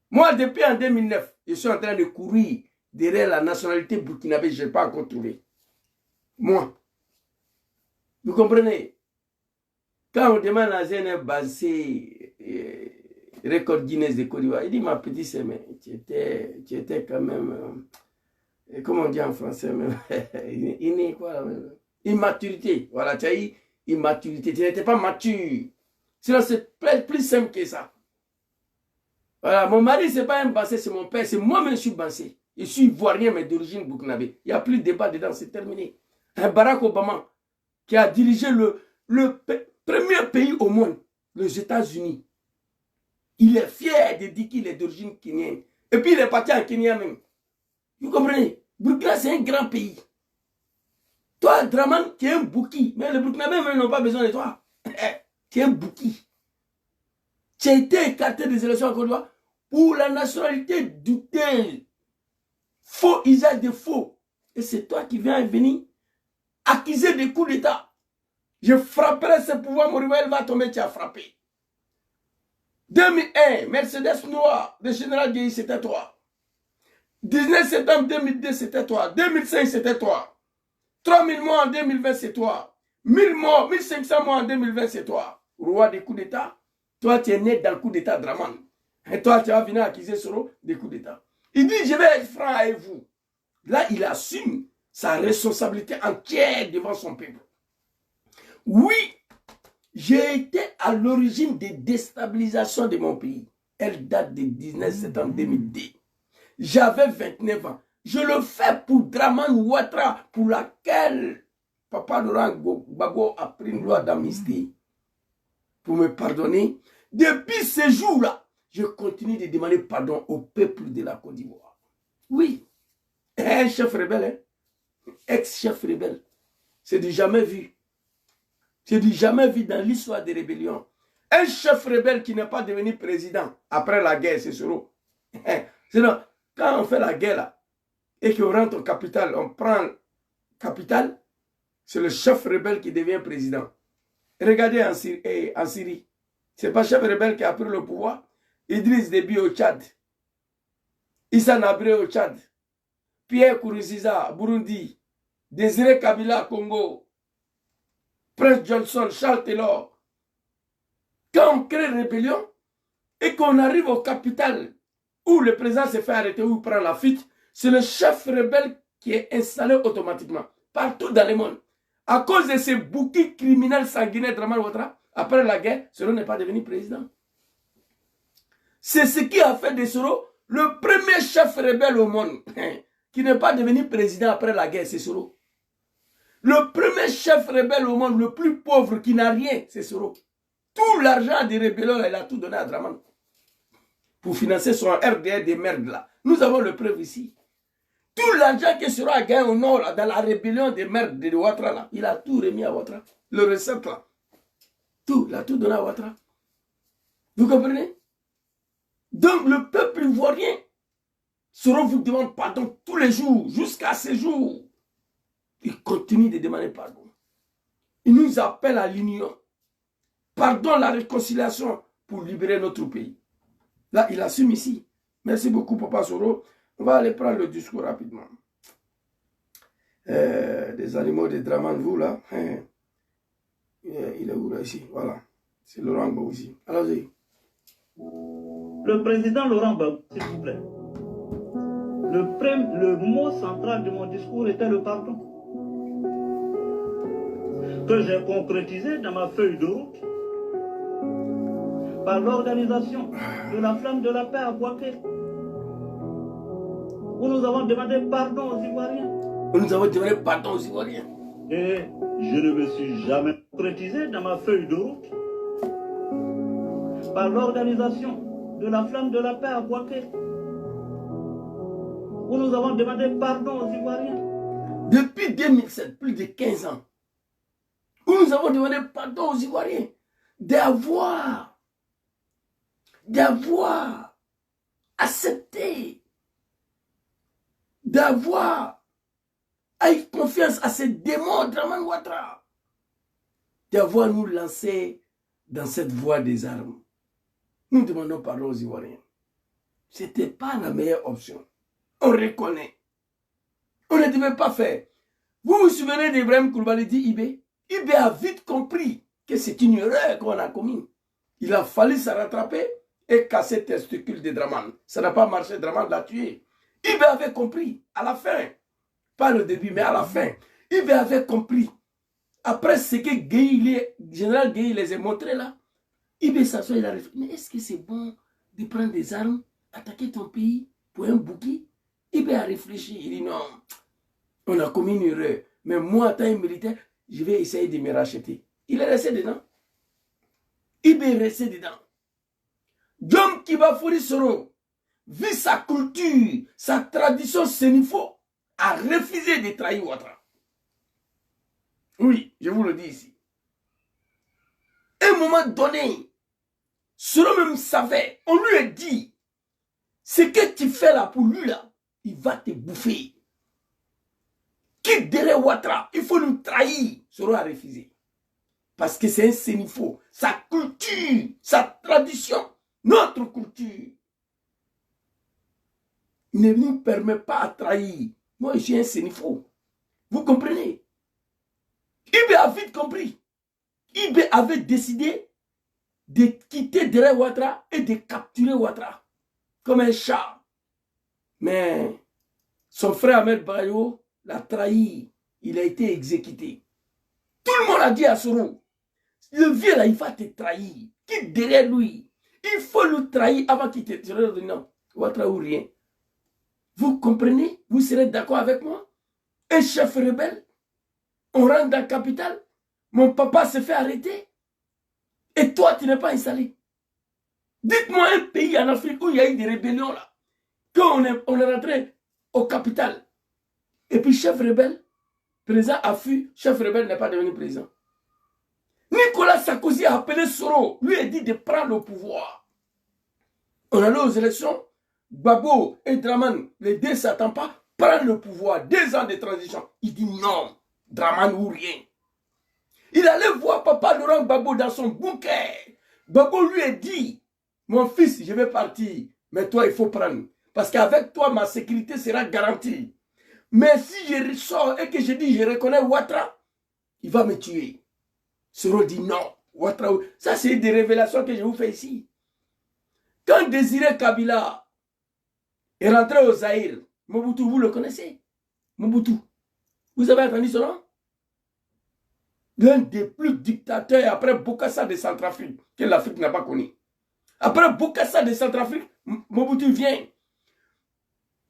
Speaker 1: Moi, depuis en 2009, je suis en train de courir derrière la nationalité burkinabé, je n'ai pas encore trouvé. Moi. Vous comprenez? Quand on demande à Zeneb Bassé, record Guinness de Côte d'Ivoire, il dit, ma petite sœur, tu étais quand même, comment on dit en français même, immaturité. Voilà, tu as eu immaturité, tu n'étais pas mature. Sinon, c'est plus simple que ça. Voilà, mon mari, ce n'est pas un Bassé, c'est mon père, c'est moi-même je suis Bassé. Je suis ivoirien, mais d'origine burkinabé. Il n'y a plus de débat dedans, c'est terminé. Un Barack Obama, qui a dirigé le premier pays au monde, les États-Unis. Il est fier de dire qu'il est d'origine kenyenne. Et puis il est parti en Kenya même. Vous comprenez? Burkina, c'est un grand pays. Toi, Dramane, tu es un bouki. Mais les Burkinabés même n'ont pas besoin de toi. Tu es un bouki. Tu as été écarté des élections en Côte d'Ivoire pour la nationalité douteuse. Faux usage de faux. Et c'est toi qui viens venir accuser des coups d'État. Je frapperai ce pouvoir, mon rival va tomber, tu as frappé. 2001, Mercedes noir de Général Guéhi, c'était toi. 19 septembre 2002, c'était toi. 2005, c'était toi. 3000 morts en 2020, c'est toi. 1000 morts, 1500 morts en 2020, c'est toi. Roi des coups d'État. Toi, tu es né dans le coup d'État Draman. Et toi, tu vas venir accuser Soro des coups d'État. Il dit, je vais être franc avec vous. Là, il assume sa responsabilité entière devant son peuple. Oui, j'ai été à l'origine des déstabilisations de mon pays. Elle date du 19 septembre 2002. J'avais 29 ans. Je le fais pour Draman Ouattara, pour laquelle Papa Laurent Gbagbo a pris une loi d'amnistie pour me pardonner. Depuis ce jour-là, je continue de demander pardon au peuple de la Côte d'Ivoire. Oui, un chef rebelle, ex-chef rebelle, c'est du jamais vu. C'est du jamais vu dans l'histoire des rébellions. Un chef rebelle qui n'est pas devenu président après la guerre, c'est Soro. Sinon, quand on fait la guerre là, et qu'on rentre au capital, on prend capital, c'est le chef rebelle qui devient président. Regardez en Syrie. Ce n'est pas le chef rebelle qui a pris le pouvoir. Idriss Déby au Tchad. Issa Nabré au Tchad. Pierre Kourouziza, Burundi. Désiré Kabila, Congo. Prince Johnson, Charles Taylor. Quand on crée une rébellion et qu'on arrive au capital où le président se fait arrêter, où il prend la fuite, c'est le chef rebelle qui est installé automatiquement partout dans le monde. À cause de ces bouquets criminels sanguinaires, Draman Ouattara, après la guerre, Soro n'est pas devenu président. C'est ce qui a fait de Soro le premier chef rebelle au monde qui n'est pas devenu président après la guerre, c'est Soro. Le premier chef rebelle au monde, le plus pauvre qui n'a rien, c'est Soro. Tout l'argent des rébellions, il a tout donné à Draman pour financer son RDR des merdes là. Nous avons le preuve ici. Tout l'argent que Soro a gagné au nord, là, dans la rébellion des merdes de Ouattara, là, il a tout remis à Ouattara. Le recette là. Tout, il a tout donné à Ouattara. Vous comprenez? Donc le peuple ivoirien, Soro vous demande pardon tous les jours, jusqu'à ce jour. Il continue de demander pardon. Il nous appelle à l'union. Pardon, la réconciliation pour libérer notre pays. Là, il assume ici. Merci beaucoup, Papa Soro. On va aller prendre le discours rapidement. Des animaux de Draman, vous là. Il est où là, ici? Voilà. C'est Laurent Gbagbo aussi. Allons-y.
Speaker 3: Le président Laurent Gbagbo, s'il vous plaît. Le mot central de mon discours était le pardon. Que j'ai concrétisé dans ma feuille de route par l'organisation de la flamme de la paix à Boaké, où nous avons demandé pardon aux Ivoiriens.
Speaker 1: Nous avons demandé pardon aux Ivoiriens.
Speaker 3: Et je ne me suis jamais concrétisé dans ma feuille de route par l'organisation de la flamme de la paix à Boaké, où nous avons demandé pardon aux Ivoiriens.
Speaker 1: Depuis 2007, plus de 15 ans, où nous avons demandé pardon aux Ivoiriens d'avoir accepté, d'avoir eu confiance à ces démons Draman Ouattara, d'avoir nous lancé dans cette voie des armes. Nous demandons pardon aux Ivoiriens. Ce n'était pas la meilleure option. On reconnaît. On ne devait pas faire. Vous vous souvenez d'Ibrahim Koulibaly Ibé? Ibé a vite compris que c'est une erreur qu'on a commise. Il a fallu se rattraper et casser les testicules de Draman. Ça n'a pas marché, Draman l'a tué. Ibé avait compris à la fin. Pas le début, mais à la fin. Ibé avait compris. Après ce que Général Guéhi les a montré là, Ibé s'assoit, il a réfléchi. Mais est-ce que c'est bon de prendre des armes, attaquer ton pays pour un bouquet? Ibé a réfléchi. Il dit non, on a commis une erreur. Mais moi, en tant que militaire, je vais essayer de me racheter. Il est resté dedans. Ibé est resté dedans. Djom Kibafori Soro, vu sa culture, sa tradition sénifo, a refusé de trahir Ouattara. Oui, je vous le dis ici. À un moment donné, Soro même savait, on lui a dit, ce que tu fais là pour lui là, il va te bouffer. Quitte derrière Ouattara, il faut nous trahir. Soro a refusé. Parce que c'est un sénifo. Sa culture, sa tradition, notre culture ne nous permet pas de trahir. Moi, je suis un sénifo. Vous comprenez? Ibé a vite compris. Ibé avait décidé de quitter Dere Ouattara et de capturer Ouattara comme un chat. Mais son frère Ahmed Bayo l'a trahi. Il a été exécuté. Tout le monde a dit à Soro, le vieux là, il va te trahir. Quitte derrière lui. Il faut le trahir avant qu'il te trahisse. Non, Ouattara ou rien. Vous comprenez? Vous serez d'accord avec moi? Un chef rebelle, on rentre dans la capitale, mon papa se fait arrêter. Et toi, tu n'es pas installé. Dites-moi un pays en Afrique où il y a eu des rébellions là. Quand on est rentré au capital. Et puis chef rebelle, président a fui, chef rebelle n'est pas devenu président. Nicolas Sarkozy a appelé Soro, lui a dit de prendre le pouvoir. On allait aux élections, Gbagbo et Dramane, les deux ne s'attendent pas, prendre le pouvoir, 2 ans de transition. Il dit non, Dramane ou rien. Il allait voir papa Laurent Gbagbo dans son bunker. Gbagbo lui a dit, mon fils, je vais partir, mais toi, il faut prendre. Parce qu'avec toi, ma sécurité sera garantie. Mais si je sors et que je dis, je reconnais Ouattara, il va me tuer. Soro dit non. Ouattara, ça, c'est des révélations que je vous fais ici. Quand Désiré Kabila est rentré au Zaïre, Mobutu, vous le connaissez? Mobutu. Vous avez entendu son nom? L'un des plus dictateurs après Bokassa de Centrafrique, que l'Afrique n'a pas connu. Après Bokassa de Centrafrique, Mobutu vient.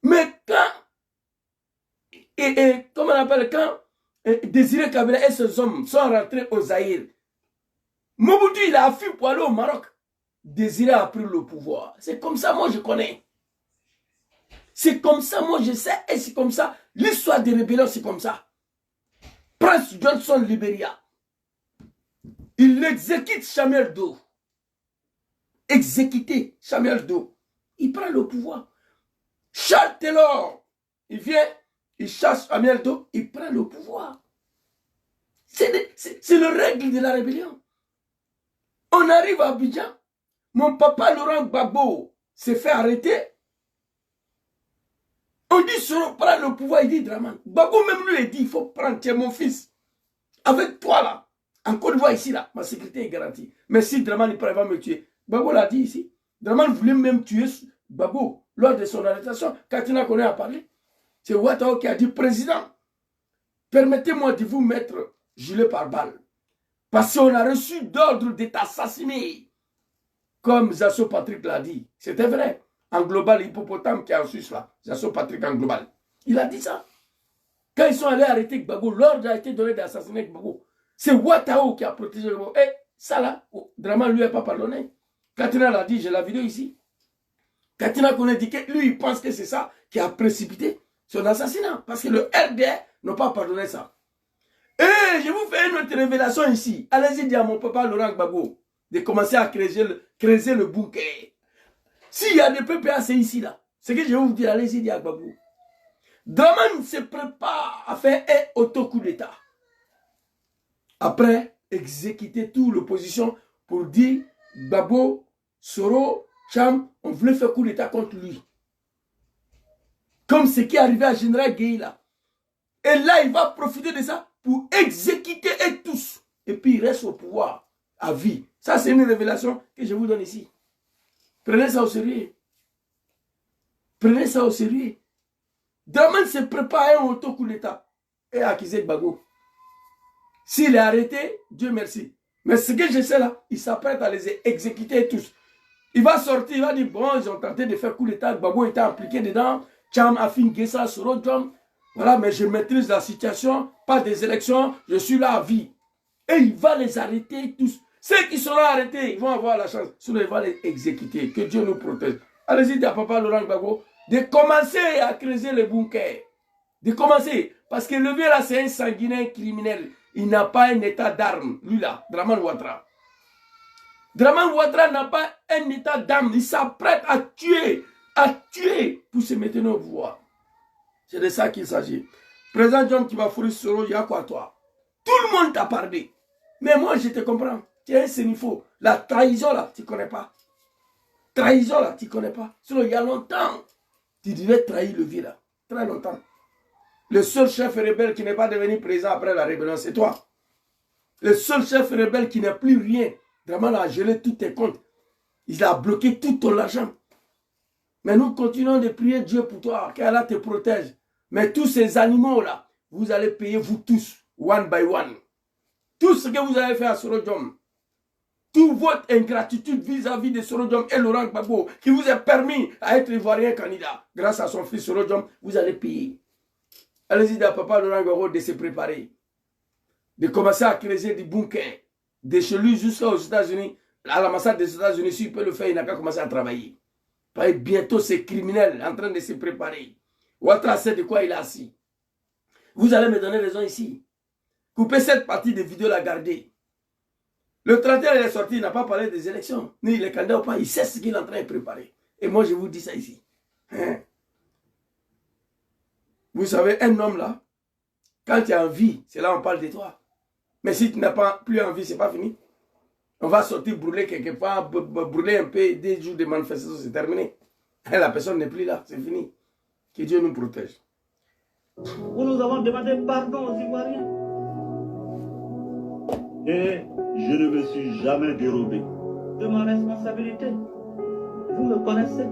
Speaker 1: Mais quand, comment on appelle, quand Désiré Kabila et ses hommes sont rentrés au Zaïre, Mobutu il a fui pour aller au Maroc. Désiré a pris le pouvoir. C'est comme ça, moi je connais. C'est comme ça, moi je sais, et c'est comme ça. L'histoire des rébellions, c'est comme ça. Prince Johnson Liberia, il exécute Samuel Doe. Exécuté Samuel Doe. Il prend le pouvoir. Charles Taylor, il vient, il chasse Samuel Doe, il prend le pouvoir. C'est le règle de la rébellion. On arrive à Abidjan. Mon papa Laurent Gbagbo s'est fait arrêter. On dit Soro prend le pouvoir, il dit Dramane. Gbagbo même lui a dit, il faut prendre, tiens mon fils. Avec toi là, en Côte d'Ivoire ici là, ma sécurité est garantie. Mais si Dramane il va me tuer. Gbagbo l'a dit ici. Dramane voulait même tuer Gbagbo lors de son arrestation. Katina Koné a parlé. C'est Ouattara qui a dit, président, permettez-moi de vous mettre gilet par balle. Parce qu'on a reçu d'ordre de t'assassiner. Comme Zasso Patrick l'a dit. C'était vrai. En global, l'hippopotame qui est en Suisse là. Zasso Patrick en global. Il a dit ça. Quand ils sont allés arrêter Gbagbo, l'ordre a été donné d'assassiner Gbagbo. C'est Ouattara qui a protégé Gbagbo. Et ça là, Dramane lui n'a pas pardonné. Katina l'a dit, j'ai la vidéo ici. Katina Koné dit que lui, il pense que c'est ça qui a précipité son assassinat. Parce que le RDR n'a pas pardonné ça. Et je vous fais une autre révélation ici. Allez-y dire à mon papa Laurent Gbagbo de commencer à creuser le bunker. S'il y a des PPA, c'est ici là. Ce que je vais vous dire, allez-y dire à Gbagbo. Dramane se prépare à faire un auto-coup d'État. Après, exécuter toute l'opposition pour dire Gbagbo, Soro, Cham, on voulait faire coup d'État contre lui. Comme ce qui est arrivé à Général Gueye là. Et là, il va profiter de ça pour exécuter et tous. Et puis, il reste au pouvoir à vie. Ça, c'est une révélation que je vous donne ici. Prenez ça au sérieux. Prenez ça au sérieux. Dramane se prépare à un auto-coup d'État et à accuser Gbagbo. S'il est arrêté, Dieu merci. Mais ce que je sais là, il s'apprête à les exécuter tous. Il va sortir, il va dire, bon, ils ont tenté de faire coup d'État, Gbagbo était impliqué dedans, Cham, Afin, Gessa, Soro, John. Voilà, mais je maîtrise la situation, pas des élections, je suis là à vie. Et il va les arrêter tous. Ceux qui seront arrêtés, ils vont avoir la chance. Sinon, il va les exécuter. Que Dieu nous protège. Allez-y, à papa Laurent Gbagbo, de commencer à creuser le bunker. De commencer. Parce que le vieux là, c'est un sanguinaire criminel. Il n'a pas un état d'armes. Lui là, Dramane Ouattara. Dramane Ouattara n'a pas un état d'armes. Il s'apprête à tuer pour se mettre au pouvoir. C'est de ça qu'il s'agit. Président John Kibafouri Soro, il y a quoi toi? Tout le monde t'a parlé. Mais moi, je te comprends. Tu es un sénifaux. La trahison, là, tu ne connais pas. Trahison, là, tu ne connais pas. Sinon, il y a longtemps, tu devais trahir le vieux, là. Très longtemps. Le seul chef rebelle qui n'est pas devenu président après la rébellion, c'est toi. Le seul chef rebelle qui n'a plus rien. Vraiment, il a gelé tous tes comptes. Il a bloqué tout ton argent. Mais nous continuons de prier Dieu pour toi, qu'Allah te protège. Mais tous ces animaux-là, vous allez payer vous tous, one by one. Tout ce que vous avez fait à Sorodium, toute votre ingratitude vis-à-vis de Sorodium et Laurent Gbagbo, qui vous a permis à être ivoirien candidat, grâce à son fils Sorodium, vous allez payer. Allez-y à papa Laurent Gbagbo de se préparer, de commencer à creuser des bunkers, de chez lui jusqu'aux États-Unis, à l'ambassade des États-Unis, s'il peut le faire, il n'a qu'à commencer à travailler. Parce que bientôt, ces criminels en train de se préparer. Ouattara sait de quoi il est assis. Vous allez me donner raison ici. Coupez cette partie de vidéo, la garder. Le 31, il est sorti, il n'a pas parlé des élections. Ni il est candidat ou pas, il sait ce qu'il est en train de préparer. Et moi, je vous dis ça ici. Hein? Vous savez, un homme là, quand tu as envie, c'est là on parle de toi. Mais si tu n'as pas plus envie, c'est pas fini. On va sortir brûler quelque part, brûler un peu, des jours de manifestation, c'est terminé. Et la personne n'est plus là, c'est fini. Que Dieu nous protège.
Speaker 3: Où nous avons demandé pardon aux Ivoiriens. Et je ne me suis jamais dérobé de ma responsabilité. Vous me connaissez.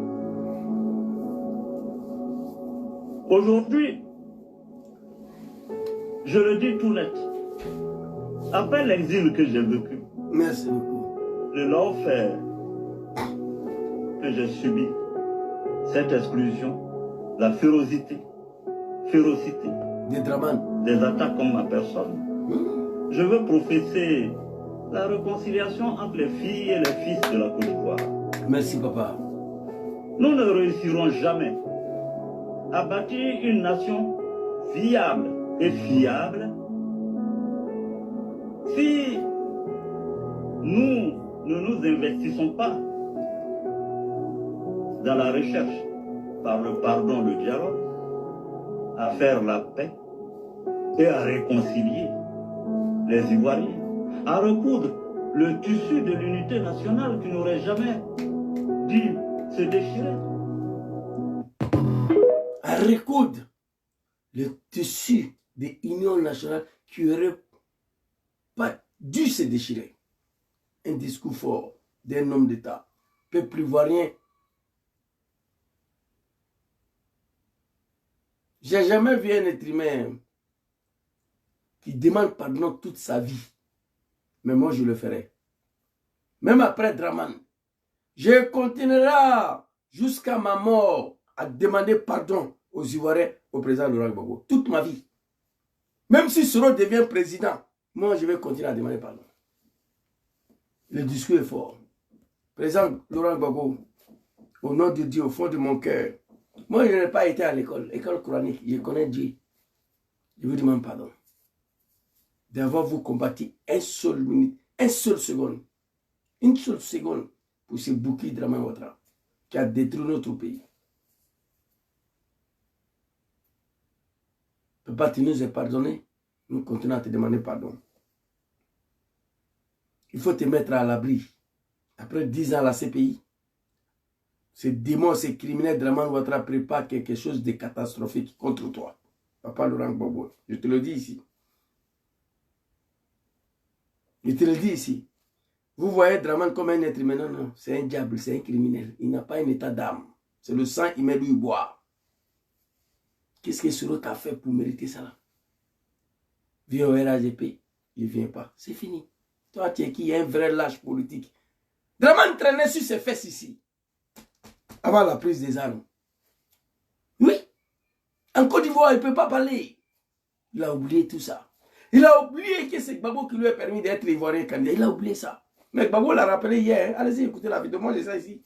Speaker 3: Aujourd'hui, je le dis tout net. Après l'exil que j'ai vécu,
Speaker 1: Merci beaucoup.
Speaker 3: le l'enfer que j'ai subi, cette exclusion, la férocité
Speaker 1: Des Draman.
Speaker 3: des attaques contre ma personne, je veux professer la réconciliation entre les filles et les fils de la Côte d'Ivoire.
Speaker 1: Merci papa.
Speaker 3: Nous ne réussirons jamais à bâtir une nation viable et fiable si nous ne nous investissons pas dans la recherche, par le pardon, le dialogue, à faire la paix et à réconcilier les Ivoiriens, à recoudre le tissu de l'unité nationale qui n'aurait jamais dû se déchirer.
Speaker 1: À recoudre le tissu de l'union nationale qui n'aurait pas dû se déchirer. Un discours fort d'un homme d'État. Peuple ivoirien. J'ai jamais vu un être humain qui demande pardon toute sa vie. Mais moi, je le ferai. Même après Draman. Je continuerai jusqu'à ma mort à demander pardon aux Ivoiriens, au président Laurent Gbagbo. Toute ma vie. Même si Soro devient président, moi, je vais continuer à demander pardon. Le discours est fort. Président Laurent Gbagbo, au nom de Dieu, au fond de mon cœur, moi, je n'ai pas été à l'école coranique. Je connais Dieu. Je vous demande pardon d'avoir vous combattu une seule minute, une seule seconde pour ce bouquet de Draman Ouattara qui a détruit notre pays. Papa, tu nous as pardonné, nous continuons à te demander pardon. Il faut te mettre à l'abri. Après 10 ans à la CPI, ces démons, ces criminels Draman Ouattara préparent quelque chose de catastrophique contre toi. Papa Laurent Gbagbo, je te le dis ici. Je te le dis ici. Vous voyez Draman comme un être humain. Non, non, c'est un diable, c'est un criminel. Il n'a pas un état d'âme. C'est le sang, il met lui boire. Qu'est-ce que Soro t'a fait pour mériter ça là? Viens au RAGP, il ne vient pas. C'est fini. Toi, tu es qui? Un vrai lâche politique. Draman traînait sur ses fesses ici. Avant la prise des armes. Oui. En Côte d'Ivoire, il ne peut pas parler. Il a oublié tout ça. Il a oublié que c'est Gbagbo qui lui a permis d'être l'ivoirien candidat. Il a oublié ça. Mais Gbagbo l'a rappelé hier. Hein. Allez-y, écoutez la vidéo. Moi, j'ai ça ici.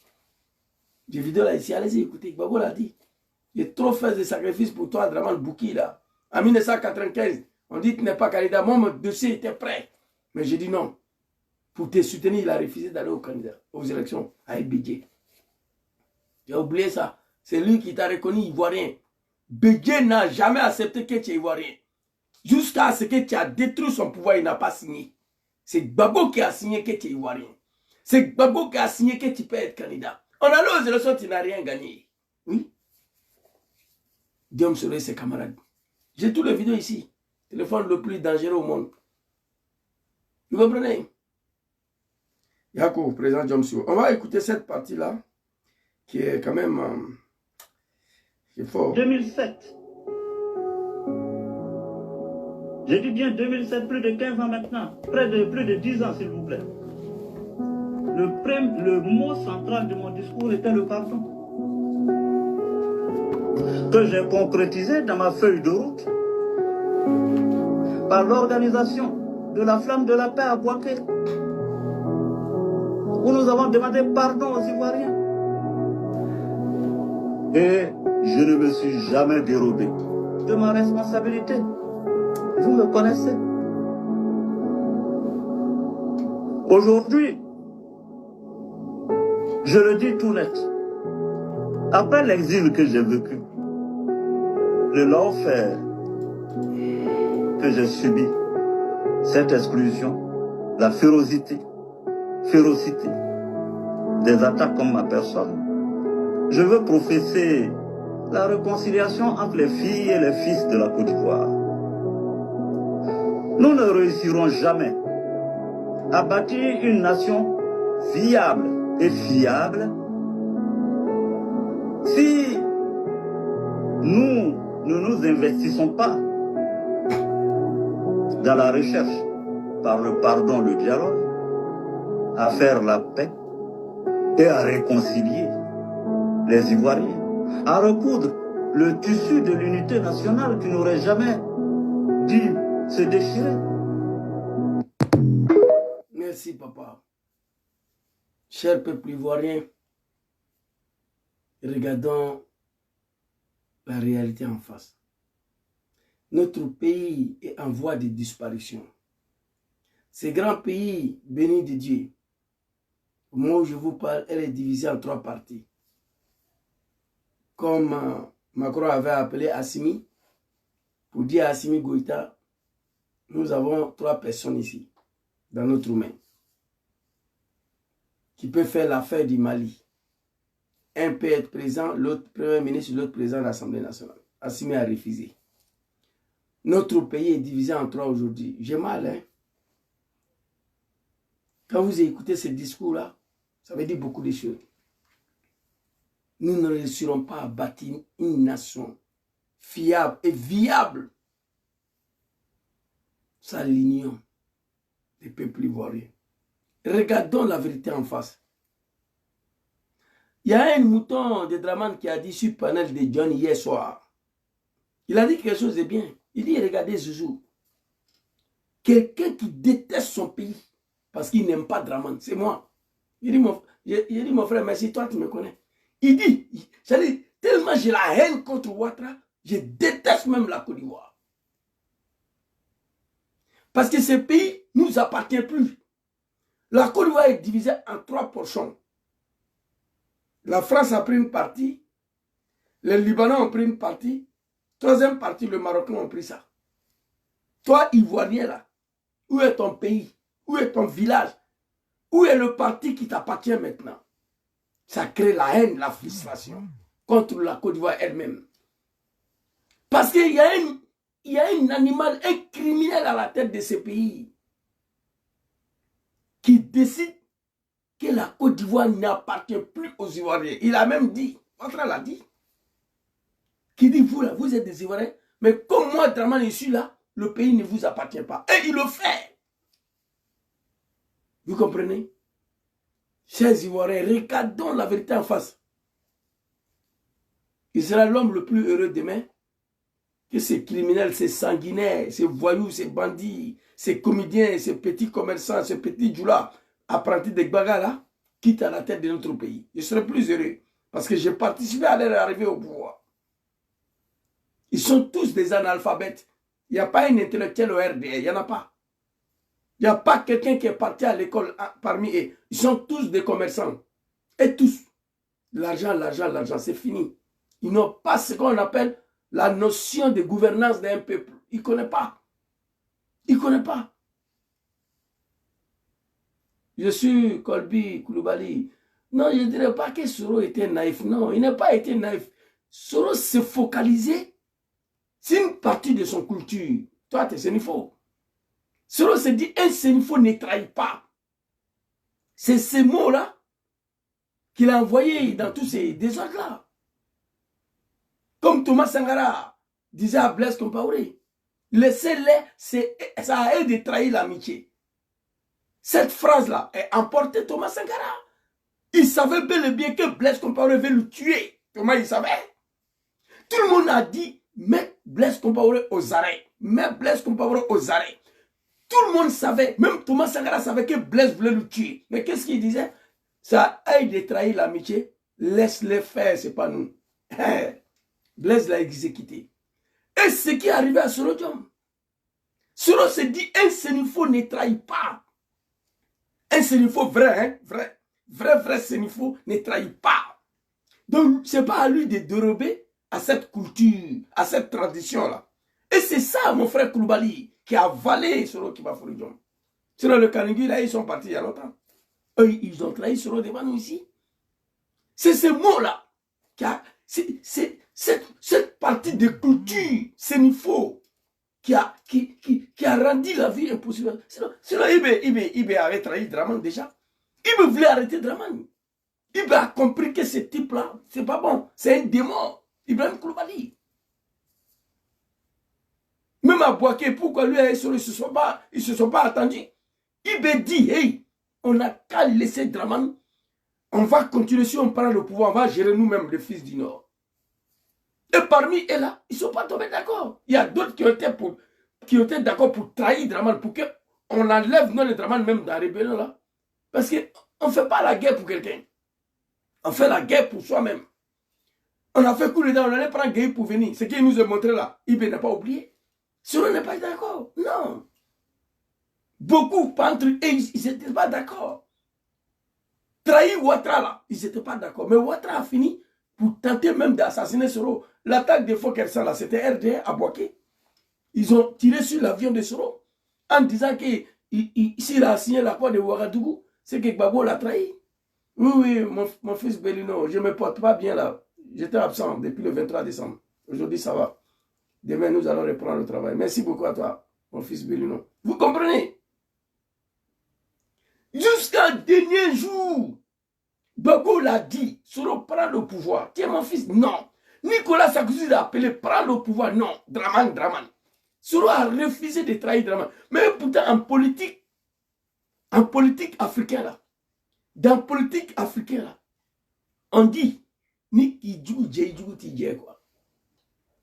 Speaker 1: J'ai vidéo là ici. Allez-y, écoutez. Gbagbo l'a dit. J'ai trop fait de sacrifices pour toi, Draman Bouki, là. En 1995, on dit que tu n'es pas candidat. Moi, mon dossier était prêt. Mais j'ai dit non. Pour te soutenir, il a refusé d'aller aux élections à Bédié. Tu as oublié ça. C'est lui qui t'a reconnu ivoirien. Bédié n'a jamais accepté que tu es ivoirien. Jusqu'à ce que tu as détruit son pouvoir, il n'a pas signé. C'est Gbagbo qui a signé que tu es ivoirien. C'est Gbagbo qui a signé que tu peux être candidat. On a allé aux élections, tu n'as rien gagné. Oui. Guillaume Soro et ses camarades. J'ai tous les vidéos ici. Téléphone le plus dangereux au monde. Vous comprenez? Yako, président Guillaume Soro. On va écouter cette partie-là, qui est quand même qui est fort.
Speaker 3: 2007. J'ai dit bien 2007, plus de 15 ans maintenant. Plus de 10 ans, s'il vous plaît. Le mot central de mon discours était le pardon. Que j'ai concrétisé dans ma feuille de route par l'organisation de la flamme de la paix à Bouaké, où nous avons demandé pardon aux Ivoiriens. Et je ne me suis jamais dérobé de ma responsabilité. Vous me connaissez. Aujourd'hui, je le dis tout net. Après l'exil que j'ai vécu, le l'enfer que j'ai subi, cette exclusion, la férocité des attaques contre ma personne, je veux professer la réconciliation entre les filles et les fils de la Côte d'Ivoire. Nous ne réussirons jamais à bâtir une nation viable et fiable si nous ne nous investissons pas dans la recherche, par le pardon, le dialogue, à faire la paix et à réconcilier les Ivoiriens, à recoudre le tissu de l'unité nationale qui n'aurait jamais dû se déchirer.
Speaker 1: Merci, papa. Cher peuple ivoirien, regardons la réalité en face. Notre pays est en voie de disparition. Ce grand pays, béni de Dieu, au moment où je vous parle, elle est divisée en 3 parties. Comme Macron avait appelé Assimi, pour dire à Assimi Goïta, nous avons 3 personnes ici, dans notre main, qui peut faire l'affaire du Mali. Un peut être président, l'autre premier ministre, l'autre président de l'Assemblée nationale. Assimi a refusé. Notre pays est divisé en 3 aujourd'hui. J'ai mal, hein? Quand vous écoutez ce discours-là, ça veut dire beaucoup de choses. Nous ne réussirons pas à bâtir une nation fiable et viable sans l'union des peuples ivoiriens. Regardons la vérité en face. Il y a un mouton de Draman qui a dit sur le panel de John hier soir. Il a dit quelque chose de bien. Il dit, regardez Zouzou. Quelqu'un qui déteste son pays parce qu'il n'aime pas Draman, c'est moi. Il dit, mon frère, merci, toi tu me connais. Il dit, tellement j'ai la haine contre Ouattara, je déteste même la Côte d'Ivoire. Parce que ce pays ne nous appartient plus. La Côte d'Ivoire est divisée en 3 portions. La France a pris une partie, les Libanais ont pris une partie, 3e partie, le Marocain ont pris ça. Toi, Ivoirien là, où est ton pays? Où est ton village? Où est le parti qui t'appartient maintenant? Ça crée la haine, la frustration contre la Côte d'Ivoire elle-même. Parce qu'il y a un animal, un criminel à la tête de ce pays qui décide que la Côte d'Ivoire n'appartient plus aux Ivoiriens. Il a même dit, Ouattara l'a dit, qui dit, vous là, vous êtes des Ivoiriens, mais comme moi, Draman, je suis là, le pays ne vous appartient pas. Et il le fait. Vous comprenez? Chers Ivoiriens, regardons la vérité en face. Il sera l'homme le plus heureux demain que ces criminels, ces sanguinaires, ces voyous, ces bandits, ces comédiens, ces petits commerçants, ces petits djoulas, apprentis de Gbaga là, quittent à la tête de notre pays. Je serai plus heureux parce que j'ai participé à leur arrivée au pouvoir. Ils sont tous des analphabètes. Il n'y a pas un intellectuel au RDR, il n'y en a pas. Il n'y a pas quelqu'un qui est parti à l'école parmi eux. Ils sont tous des commerçants. Et tous. L'argent, l'argent, l'argent, c'est fini. Ils n'ont pas ce qu'on appelle la notion de gouvernance d'un peuple. Ils ne connaissent pas. Ils ne connaissent pas. je suis Colby Koulibaly. Non, je ne dirais pas que Soro était naïf. Non, il n'a pas été naïf. Soro s'est focalisé. C'est une partie de son culture. Toi, tu es Sénifo. Soro se dit, un Sénifo ne trahit pas. C'est ces mots-là qu'il a envoyés dans tous ces désordres-là. Comme Thomas Sankara disait à Blaise Compaoré, laissez-les, ça a aidé de trahir l'amitié. Cette phrase-là est emportée Thomas Sankara. Il savait bel et bien que Blaise Compaoré veut le tuer. Thomas, il savait. Tout le monde a dit, mets Blaise Compaoré aux arrêts. Mets Blaise Compaoré aux arrêts. Tout le monde savait, même Thomas Sankara savait que Blaise voulait le tuer. Mais qu'est-ce qu'il disait? Ça aide de trahir l'amitié. Laisse-les faire, c'est pas nous. Blaise l'a exécuté. Et ce qui est arrivé à Soro Diom. Soro se dit, un Sénifo ne trahit pas. Un Sénifo vrai, hein, vrai Sénifo ne trahit pas. Donc, ce n'est pas à lui de dérober à cette culture, à cette tradition-là. Et c'est ça, mon frère Koulibaly, qui a avalé Soro Kibafoury Diom. Sur le Kaningui, là, ils sont partis il y a longtemps. Eux, ils ont trahi Soro devant nous ici. C'est ce mot-là, cette partie de culture Sénifo qui a rendu la vie impossible. Sinon Ibe avait trahi Draman déjà. Ibe voulait arrêter Draman. Ibe a compris que ce type-là, c'est pas bon. C'est un démon. Ibrahim Koulibaly. Même à Boaké, pourquoi lui et Soro, ils se sont pas attendus. Ibe dit, hey, on n'a qu'à laisser Draman. On va continuer, si on prend le pouvoir, on va gérer nous-mêmes les fils du Nord. Et parmi eux là, ils ne sont pas tombés d'accord. Il y a d'autres qui ont été d'accord pour trahir Draman, pour qu'on enlève non, le Draman même dans la rébellion là. Parce qu'on ne fait pas la guerre pour quelqu'un. On fait la guerre pour soi-même. On a fait coup de dents, on allait prendre guerre pour venir. Ce qu'il nous a montré là, Ibe n'a pas oublié. Cela n'est pas d'accord. Non. Beaucoup, entre eux, ils n'étaient pas d'accord. Trahir Ouattara là, ils n'étaient pas d'accord. Mais Ouattara a fini pour tenter même d'assassiner Soro. L'attaque de Fokersan là, c'était RDA à Boaké. Ils ont tiré sur l'avion de Soro en disant que s'il a signé l'accord de Ouagadougou, c'est que Gbagbo l'a trahi. Oui, mon fils Bellino, je ne me porte pas bien là. J'étais absent depuis le 23 décembre. Aujourd'hui, ça va. Demain, nous allons reprendre le travail. Merci beaucoup à toi, mon fils Bellino. Vous comprenez? Jusqu'à dernier jour, Gbagbo l'a dit, Soro prend le pouvoir. Tiens mon fils, non. Nicolas Sarkozy l'a appelé, prend le pouvoir, non. Draman. Soro a refusé de trahir Draman. Mais pourtant, en politique africaine là, dans politique africaine là, on dit, ni qui joue, quoi.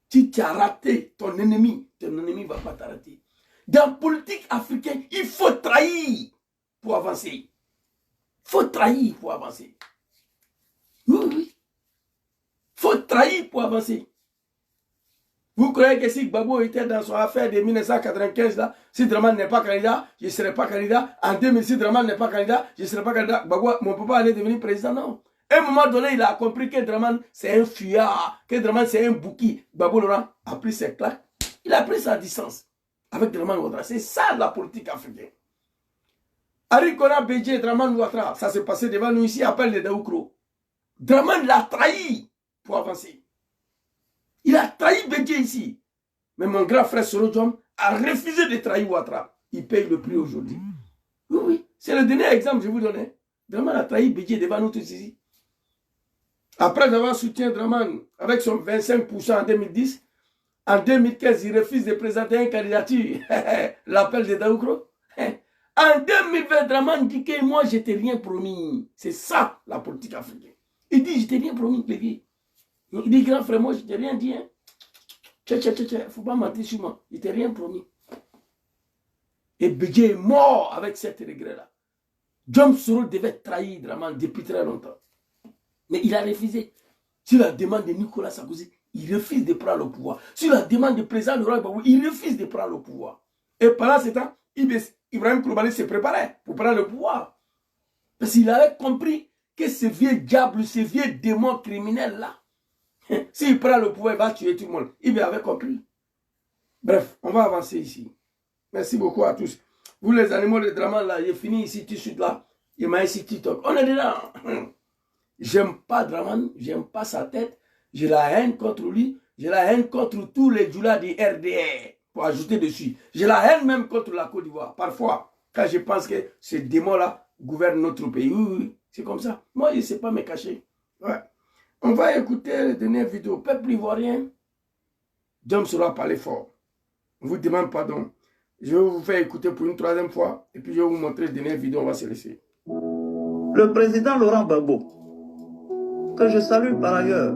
Speaker 1: Si tu as raté ton ennemi ne va pas t'arrêter. Dans politique africaine, il faut trahir pour avancer. Il faut trahir pour avancer. Oui. Il faut trahir pour avancer. Vous croyez que si Gbagbo était dans son affaire de 1995, là, si Draman n'est pas candidat, je ne serai pas candidat. En 2006, Draman n'est pas candidat, je ne serai pas candidat. Gbagbo, mon papa allait devenir président, non. À un moment donné, il a compris que Draman, c'est un fuyard, que Draman, c'est un bouki. Gbagbo Laurent a pris ses claques. Il a pris sa distance avec Draman Ouattara. C'est ça la politique africaine. Arikona Bédje et Draman Ouattara, ça s'est passé devant nous ici, appelle les Daoukro. Draman l'a trahi pour avancer. Il a trahi Bédje ici. Mais mon grand frère Soro Diom a refusé de trahir Ouattara. Il paye le prix aujourd'hui. Oui. C'est le dernier exemple que je vous donne. Draman a trahi Bédje devant nous tous ici. Après avoir soutenu Draman avec son 25% en 2010, en 2015, il refuse de présenter une candidature. L'appel de Daoukro. En 2020, Draman dit que moi, je t'ai rien promis. C'est ça, la politique africaine. Il dit, je t'ai rien promis, Clévier. Il dit, grand frère, moi, je t'ai rien dit. Hein. Il ne faut pas mentir sur moi. Je t'ai rien promis. Et Bédje est mort avec cet regret-là. Diom Soro devait trahir Draman depuis très longtemps. Mais il a refusé. Sur la demande de Nicolas Sarkozy, il refuse de prendre le pouvoir. Sur la demande du président Laurent Gbagbo, il refuse de prendre le pouvoir. Et pendant ce temps, Ibrahim Koulibaly se préparait pour prendre le pouvoir. Parce qu'il avait compris que ce vieux diable, ce vieux démon criminel là, s'il prend le pouvoir, il va tuer tout le monde. Il avait compris. Bref, on va avancer ici. Merci beaucoup à tous. Vous les animaux de Draman là, j'ai fini ici tout de suite là. Il m'a ici TikTok. On est dedans. J'aime pas Draman, j'aime pas sa tête. J'ai la haine contre lui. J'ai la haine contre tous les djoulas du RDR. Pour ajouter dessus. J'ai la haine même contre la Côte d'Ivoire. Parfois, quand je pense que ce démon-là gouverne notre pays. Oui, oui, c'est comme ça. Moi, je ne sais pas me cacher. Ouais. On va écouter la dernière vidéo. Peuple ivoirien, Diom sera parlé fort. On vous demande pardon. Je vais vous faire écouter pour une troisième fois. Et puis je vais vous montrer la dernière vidéo. On va se laisser.
Speaker 3: Le président Laurent Gbagbo, que je salue par ailleurs.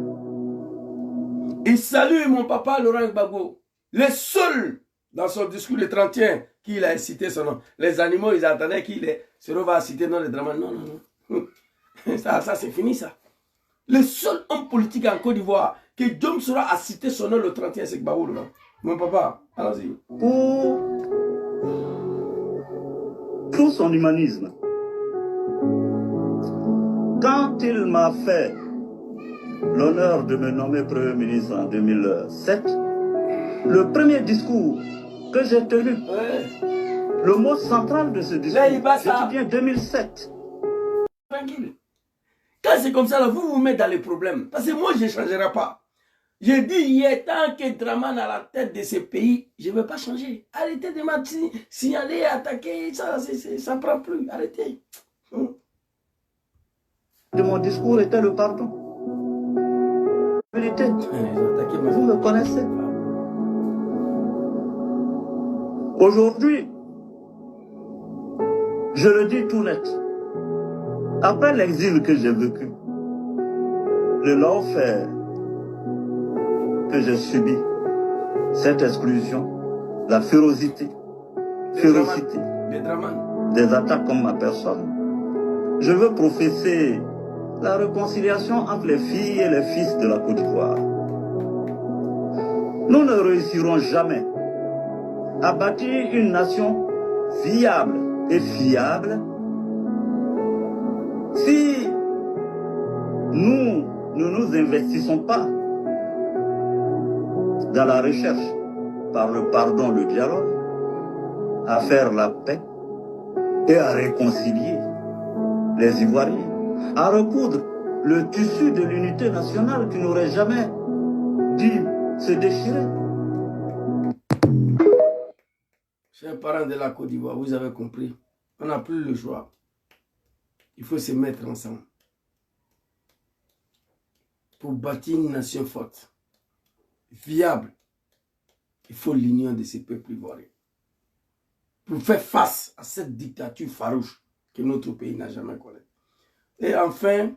Speaker 1: Il salue mon papa Laurent Gbagbo. Le seul dans son discours le 31 qu'il a cité son nom. Les animaux, ils attendaient qu'il va citer non le drame. Non, non, non. Ça c'est fini ça. Le seul homme politique en Côte d'Ivoire que Diom sera à citer son nom le 31, c'est Gbagbo Laurent. Mon papa, allons-y.
Speaker 3: Pour tout son humanisme. Quand il m'a fait l'honneur de me nommer Premier ministre en 2007, le premier discours que j'ai tenu, le mot central de ce discours, c'est bien 2007.
Speaker 1: Tranquille. Quand c'est comme ça, là, vous vous mettez dans les problèmes. Parce que moi, je ne changerai pas. J'ai dit, il est temps que Draman à la tête de ce pays, je ne vais pas changer. Arrêtez de me signaler, attaquer, ça ne prend plus. Arrêtez.
Speaker 3: De mon discours était le pardon. Vous me connaissez. Aujourd'hui, je le dis tout net. Après l'exil que j'ai vécu, le lawfare que j'ai subi, cette exclusion, la férocité des attaques contre ma personne, je veux professer la réconciliation entre les filles et les fils de la Côte d'Ivoire. Nous ne réussirons jamais à bâtir une nation viable et fiable si nous ne nous investissons pas dans la recherche, par le pardon, le dialogue, à faire la paix et à réconcilier les Ivoiriens, à recoudre le tissu de l'unité nationale qui n'aurait jamais dû se déchirer.
Speaker 1: Chers parents de la Côte d'Ivoire, vous avez compris, on n'a plus le choix. Il faut se mettre ensemble pour bâtir une nation forte, viable. Il faut l'union de ces peuples ivoiriens pour faire face à cette dictature farouche que notre pays n'a jamais connue. Et enfin,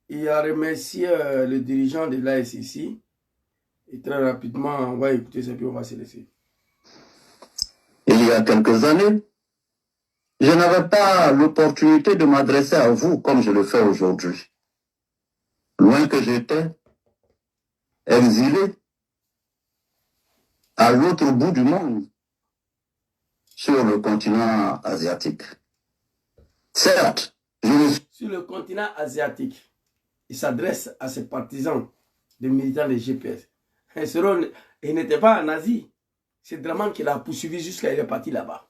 Speaker 1: il a remercié le dirigeant de l'ASCC. Et très rapidement, on va écouter ça puis on va se laisser.
Speaker 3: Il y a quelques années, je n'avais pas l'opportunité de m'adresser à vous comme je le fais aujourd'hui. Loin que j'étais, exilé, à l'autre bout du monde, sur le continent asiatique. Certes,
Speaker 1: sur le continent asiatique, il s'adresse à ses partisans, des militants des GPS. Il n'était pas en Asie. C'est Draman qui l'a poursuivi jusqu'à il est parti là-bas.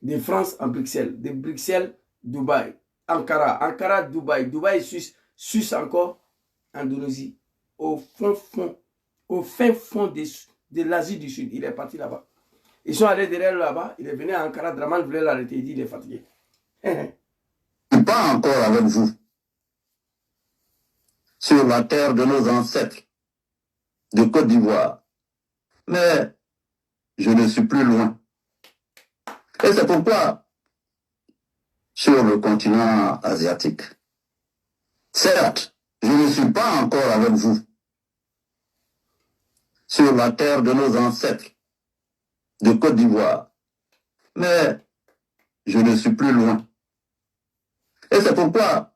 Speaker 1: De France en Bruxelles. De Bruxelles, Dubaï. Ankara. Ankara, Dubaï. Dubaï, Suisse. Suisse encore, Indonésie. Au fin fond de l'Asie du Sud. Il est parti là-bas. Ils sont allés derrière là-bas. Il est venu à Ankara. Draman voulait l'arrêter. Il dit il est fatigué.
Speaker 3: Pas encore avec vous. Sur la terre de nos ancêtres, de Côte d'Ivoire. Mais je ne suis plus loin. Et c'est pourquoi, sur le continent asiatique, certes, je ne suis pas encore avec vous. Sur la terre de nos ancêtres, de Côte d'Ivoire. Mais je ne suis plus loin. Et c'est pourquoi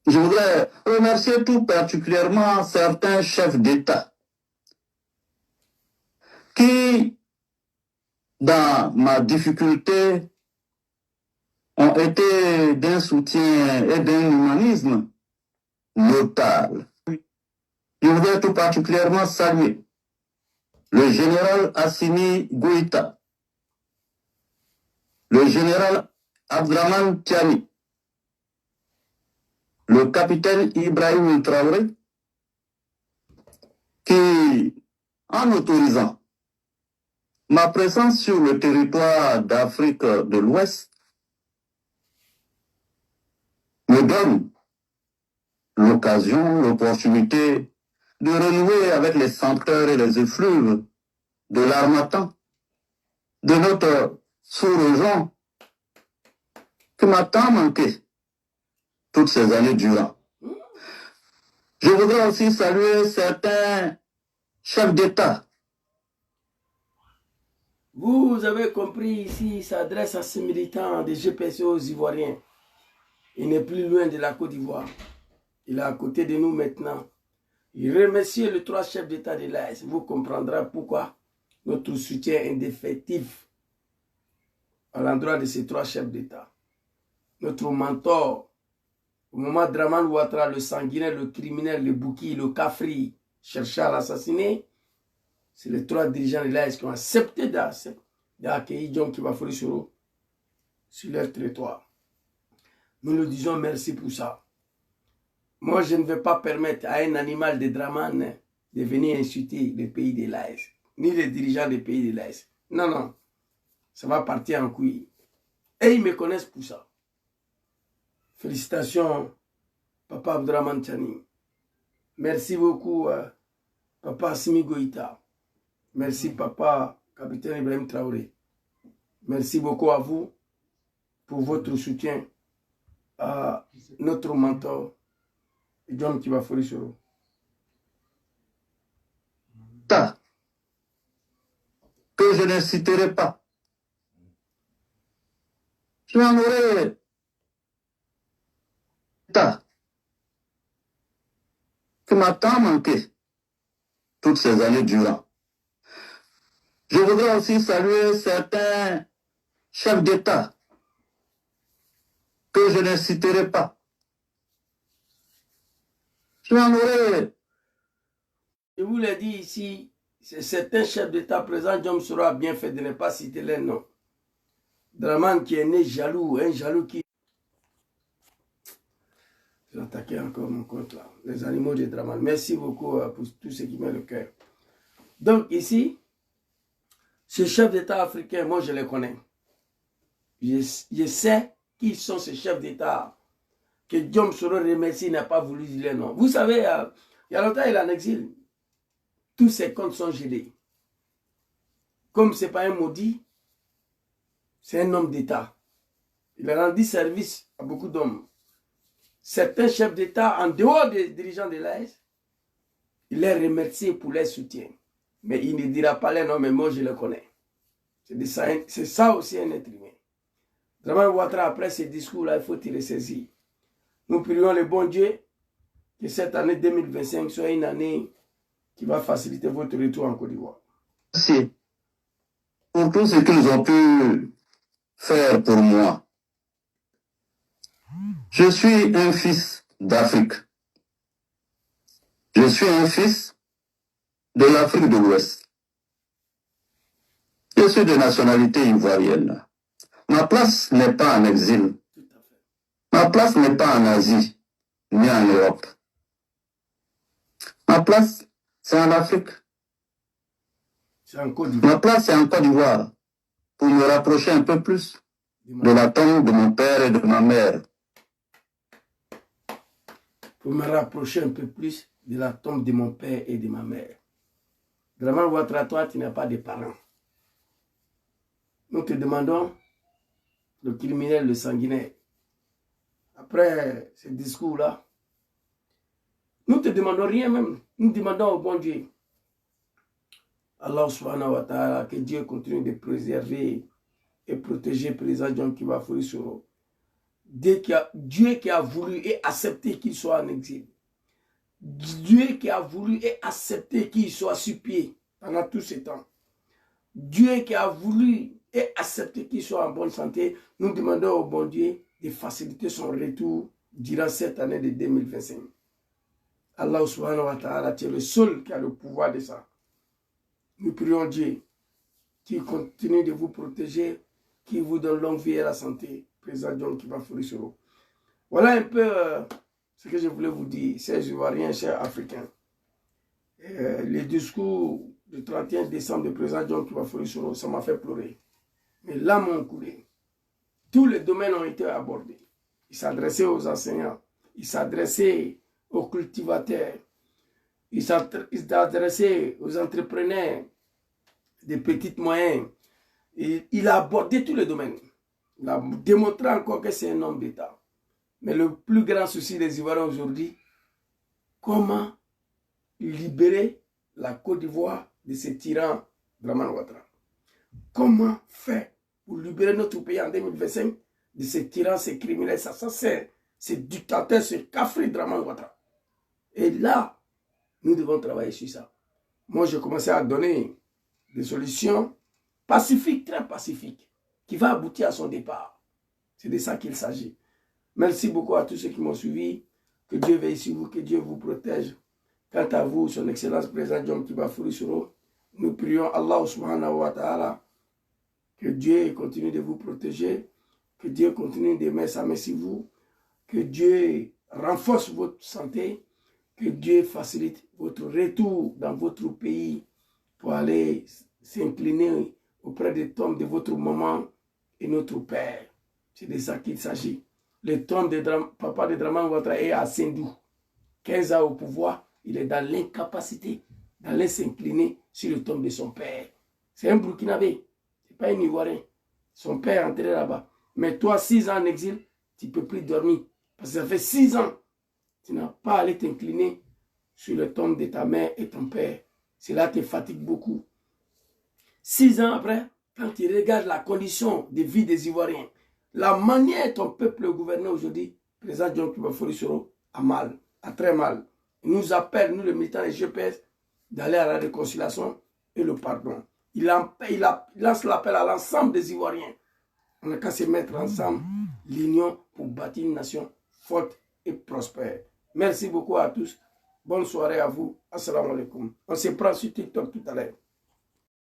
Speaker 3: je voudrais remercier tout particulièrement certains chefs d'État qui, dans ma difficulté, ont été d'un soutien et d'un humanisme notable. Je voudrais tout particulièrement saluer le général Assimi Goïta, le général
Speaker 5: Abdraman Tiani, le capitaine Ibrahim Traoré, qui, en autorisant ma présence sur le territoire d'Afrique de l'Ouest, me donne l'occasion, l'opportunité de renouer avec les senteurs et les effluves de l'harmattan, de notre sous-région, qui m'a tant manqué toutes ces années durant. Je voudrais aussi saluer certains chefs d'État.
Speaker 1: Vous avez compris ici, il s'adresse à ces militants des GPC aux Ivoiriens. Il n'est plus loin de la Côte d'Ivoire. Il est à côté de nous maintenant. Il remercie les 3 chefs d'État de l'AES. Vous comprendrez pourquoi notre soutien indéfectif à l'endroit de ces 3 chefs d'État. Notre mentor, au moment de Draman Ouattara, le sanguinaire, le criminel, le Bouki, le Kafri, cherchait à l'assassiner, c'est les 3 dirigeants de l'AES qui ont accepté d'accueillir John Kibafori sur leur territoire. Nous nous disons merci pour ça. Moi, je ne vais pas permettre à un animal de Draman de venir insulter les pays de l'AES, ni les dirigeants des pays de l'AES. Non, non, ça va partir en couille. Et ils me connaissent pour ça. Félicitations, Papa Abdraman Tiani. Merci beaucoup, Papa Assimi Goïta. Merci, Papa Capitaine Ibrahim Traoré. Merci beaucoup à vous pour votre soutien à notre mentor, John Kibafori Soro.
Speaker 5: Que je ne citerai pas. Je n'en aurai qui m'a tant manqué toutes ces années durant. Je voudrais aussi saluer certains chefs d'État que je ne citerai pas. Je n'en aurai.
Speaker 1: Je vous l'ai dit ici, c'est certains chefs d'État présents, John Soro a bien fait de ne pas citer leur nom. Draman qui est né jaloux, un jaloux qui... J'ai attaqué encore mon compte là, les animaux de Draman. Merci beaucoup pour tout ce qui met le cœur. Donc ici, ces chefs d'État africains, moi je les connais. Je sais qui sont ces chefs d'État que John Soro remercie, n'a pas voulu dire leur nom. Vous savez, il y a longtemps il est en exil. Tous ses comptes sont gelés. Comme ce n'est pas un maudit, c'est un homme d'État. Il a rendu service à beaucoup d'hommes. Certains chefs d'État, en dehors des dirigeants de l'AES, il les remercie pour leur soutien. Mais il ne dira pas les noms, mais moi je les connais. C'est ça aussi un être humain. Draman Ouattara, après ces discours-là, il faut tirer saisir. Nous prions le bon Dieu que cette année 2025 soit une année qui va faciliter votre retour en Côte d'Ivoire.
Speaker 5: Merci pour tout ce qu'ils ont pu faire pour moi. Je suis un fils d'Afrique. Je suis un fils de l'Afrique de l'Ouest. Je suis de nationalité ivoirienne. Ma place n'est pas en exil. Ma place n'est pas en Asie, ni en Europe. Ma place, c'est en Afrique. Ma place, c'est en Côte d'Ivoire, pour me rapprocher un peu plus de la tombe de mon père et de ma mère.
Speaker 1: Pour me rapprocher un peu plus de la tombe de mon père et de ma mère. Draman Ouattara, toi, tu n'as pas de parents. Nous te demandons, le criminel, le sanguinaire, après ce discours-là, nous ne te demandons rien même. Nous demandons au bon Dieu, Allah subhanahu wa ta'ala, que Dieu continue de préserver et protéger le président John Kibafori Soro. Dieu qui a voulu et accepté qu'il soit en exil. Dieu qui a voulu et accepté qu'il soit sur pied pendant tout ce temps. Dieu qui a voulu et accepté qu'il soit en bonne santé. Nous demandons au bon Dieu de faciliter son retour durant cette année de 2025. Allah subhanahu wa ta'ala, tu es le seul qui a le pouvoir de ça. Nous prions Dieu qui continue de vous protéger, qui vous donne longue vie et la santé. président John Kibafori Soro. Voilà un peu ce que je voulais vous dire, chers Ivoiriens, chers Africains. Les discours du 31 décembre du président John Kibafori Soro, ça m'a fait pleurer. Mais là, mon coulé, tous les domaines ont été abordés. Il s'adressait aux enseignants, il s'adressait aux cultivateurs, il s'adressait aux entrepreneurs des petites moyennes. Il a abordé tous les domaines. Il a démontré encore que c'est un homme d'État. Mais le plus grand souci des Ivoiriens aujourd'hui, comment libérer la Côte d'Ivoire de ces tyrans Dramane Ouattara? Comment faire pour libérer notre pays en 2025 de ces tyrans, ces criminels, ces assassins, ces dictateurs, ces cafris Dramane Ouattara? Et là, nous devons travailler sur ça. Moi, j'ai commencé à donner des solutions pacifiques, très pacifiques, qui vont aboutir à son départ. C'est de ça qu'il s'agit. Merci beaucoup à tous ceux qui m'ont suivi. Que Dieu veille sur vous, que Dieu vous protège. Quant à vous, son Excellence président John Kibafori Soro, nous prions Allah subhanahu wa ta'ala que Dieu continue de vous protéger, que Dieu continue de mettre sa main sur vous, que Dieu renforce votre santé, que Dieu facilite votre retour dans votre pays pour aller s'incliner auprès des tombes de votre maman et notre père. C'est de ça qu'il s'agit. Le tombe de papa de Dramane Ouattara est à Sendou. 15 ans au pouvoir, il est dans l'incapacité d'aller s'incliner sur le tombe de son père. C'est un Burkinabé, ce n'est pas un Ivoirien. Son père est enterré là-bas. Mais toi, 6 ans en exil, tu ne peux plus dormir. Parce que ça fait 6 ans, tu n'as pas allé t'incliner sur le tombe de ta mère et ton père. Cela te fatigue beaucoup. 6 ans après, quand tu regardes la condition de vie des Ivoiriens, la manière dont ton peuple est gouverné aujourd'hui, le président John Kibafori Soro a mal, a très mal. Il nous appelle, nous les militants des GPS, d'aller à la réconciliation et le pardon. Il lance l'appel à l'ensemble des Ivoiriens. On n'a qu'à se mettre ensemble, l'union pour bâtir une nation forte et prospère. Merci beaucoup à tous. Bonne soirée à vous. Assalamu alaikum. On se prend sur TikTok tout à l'heure.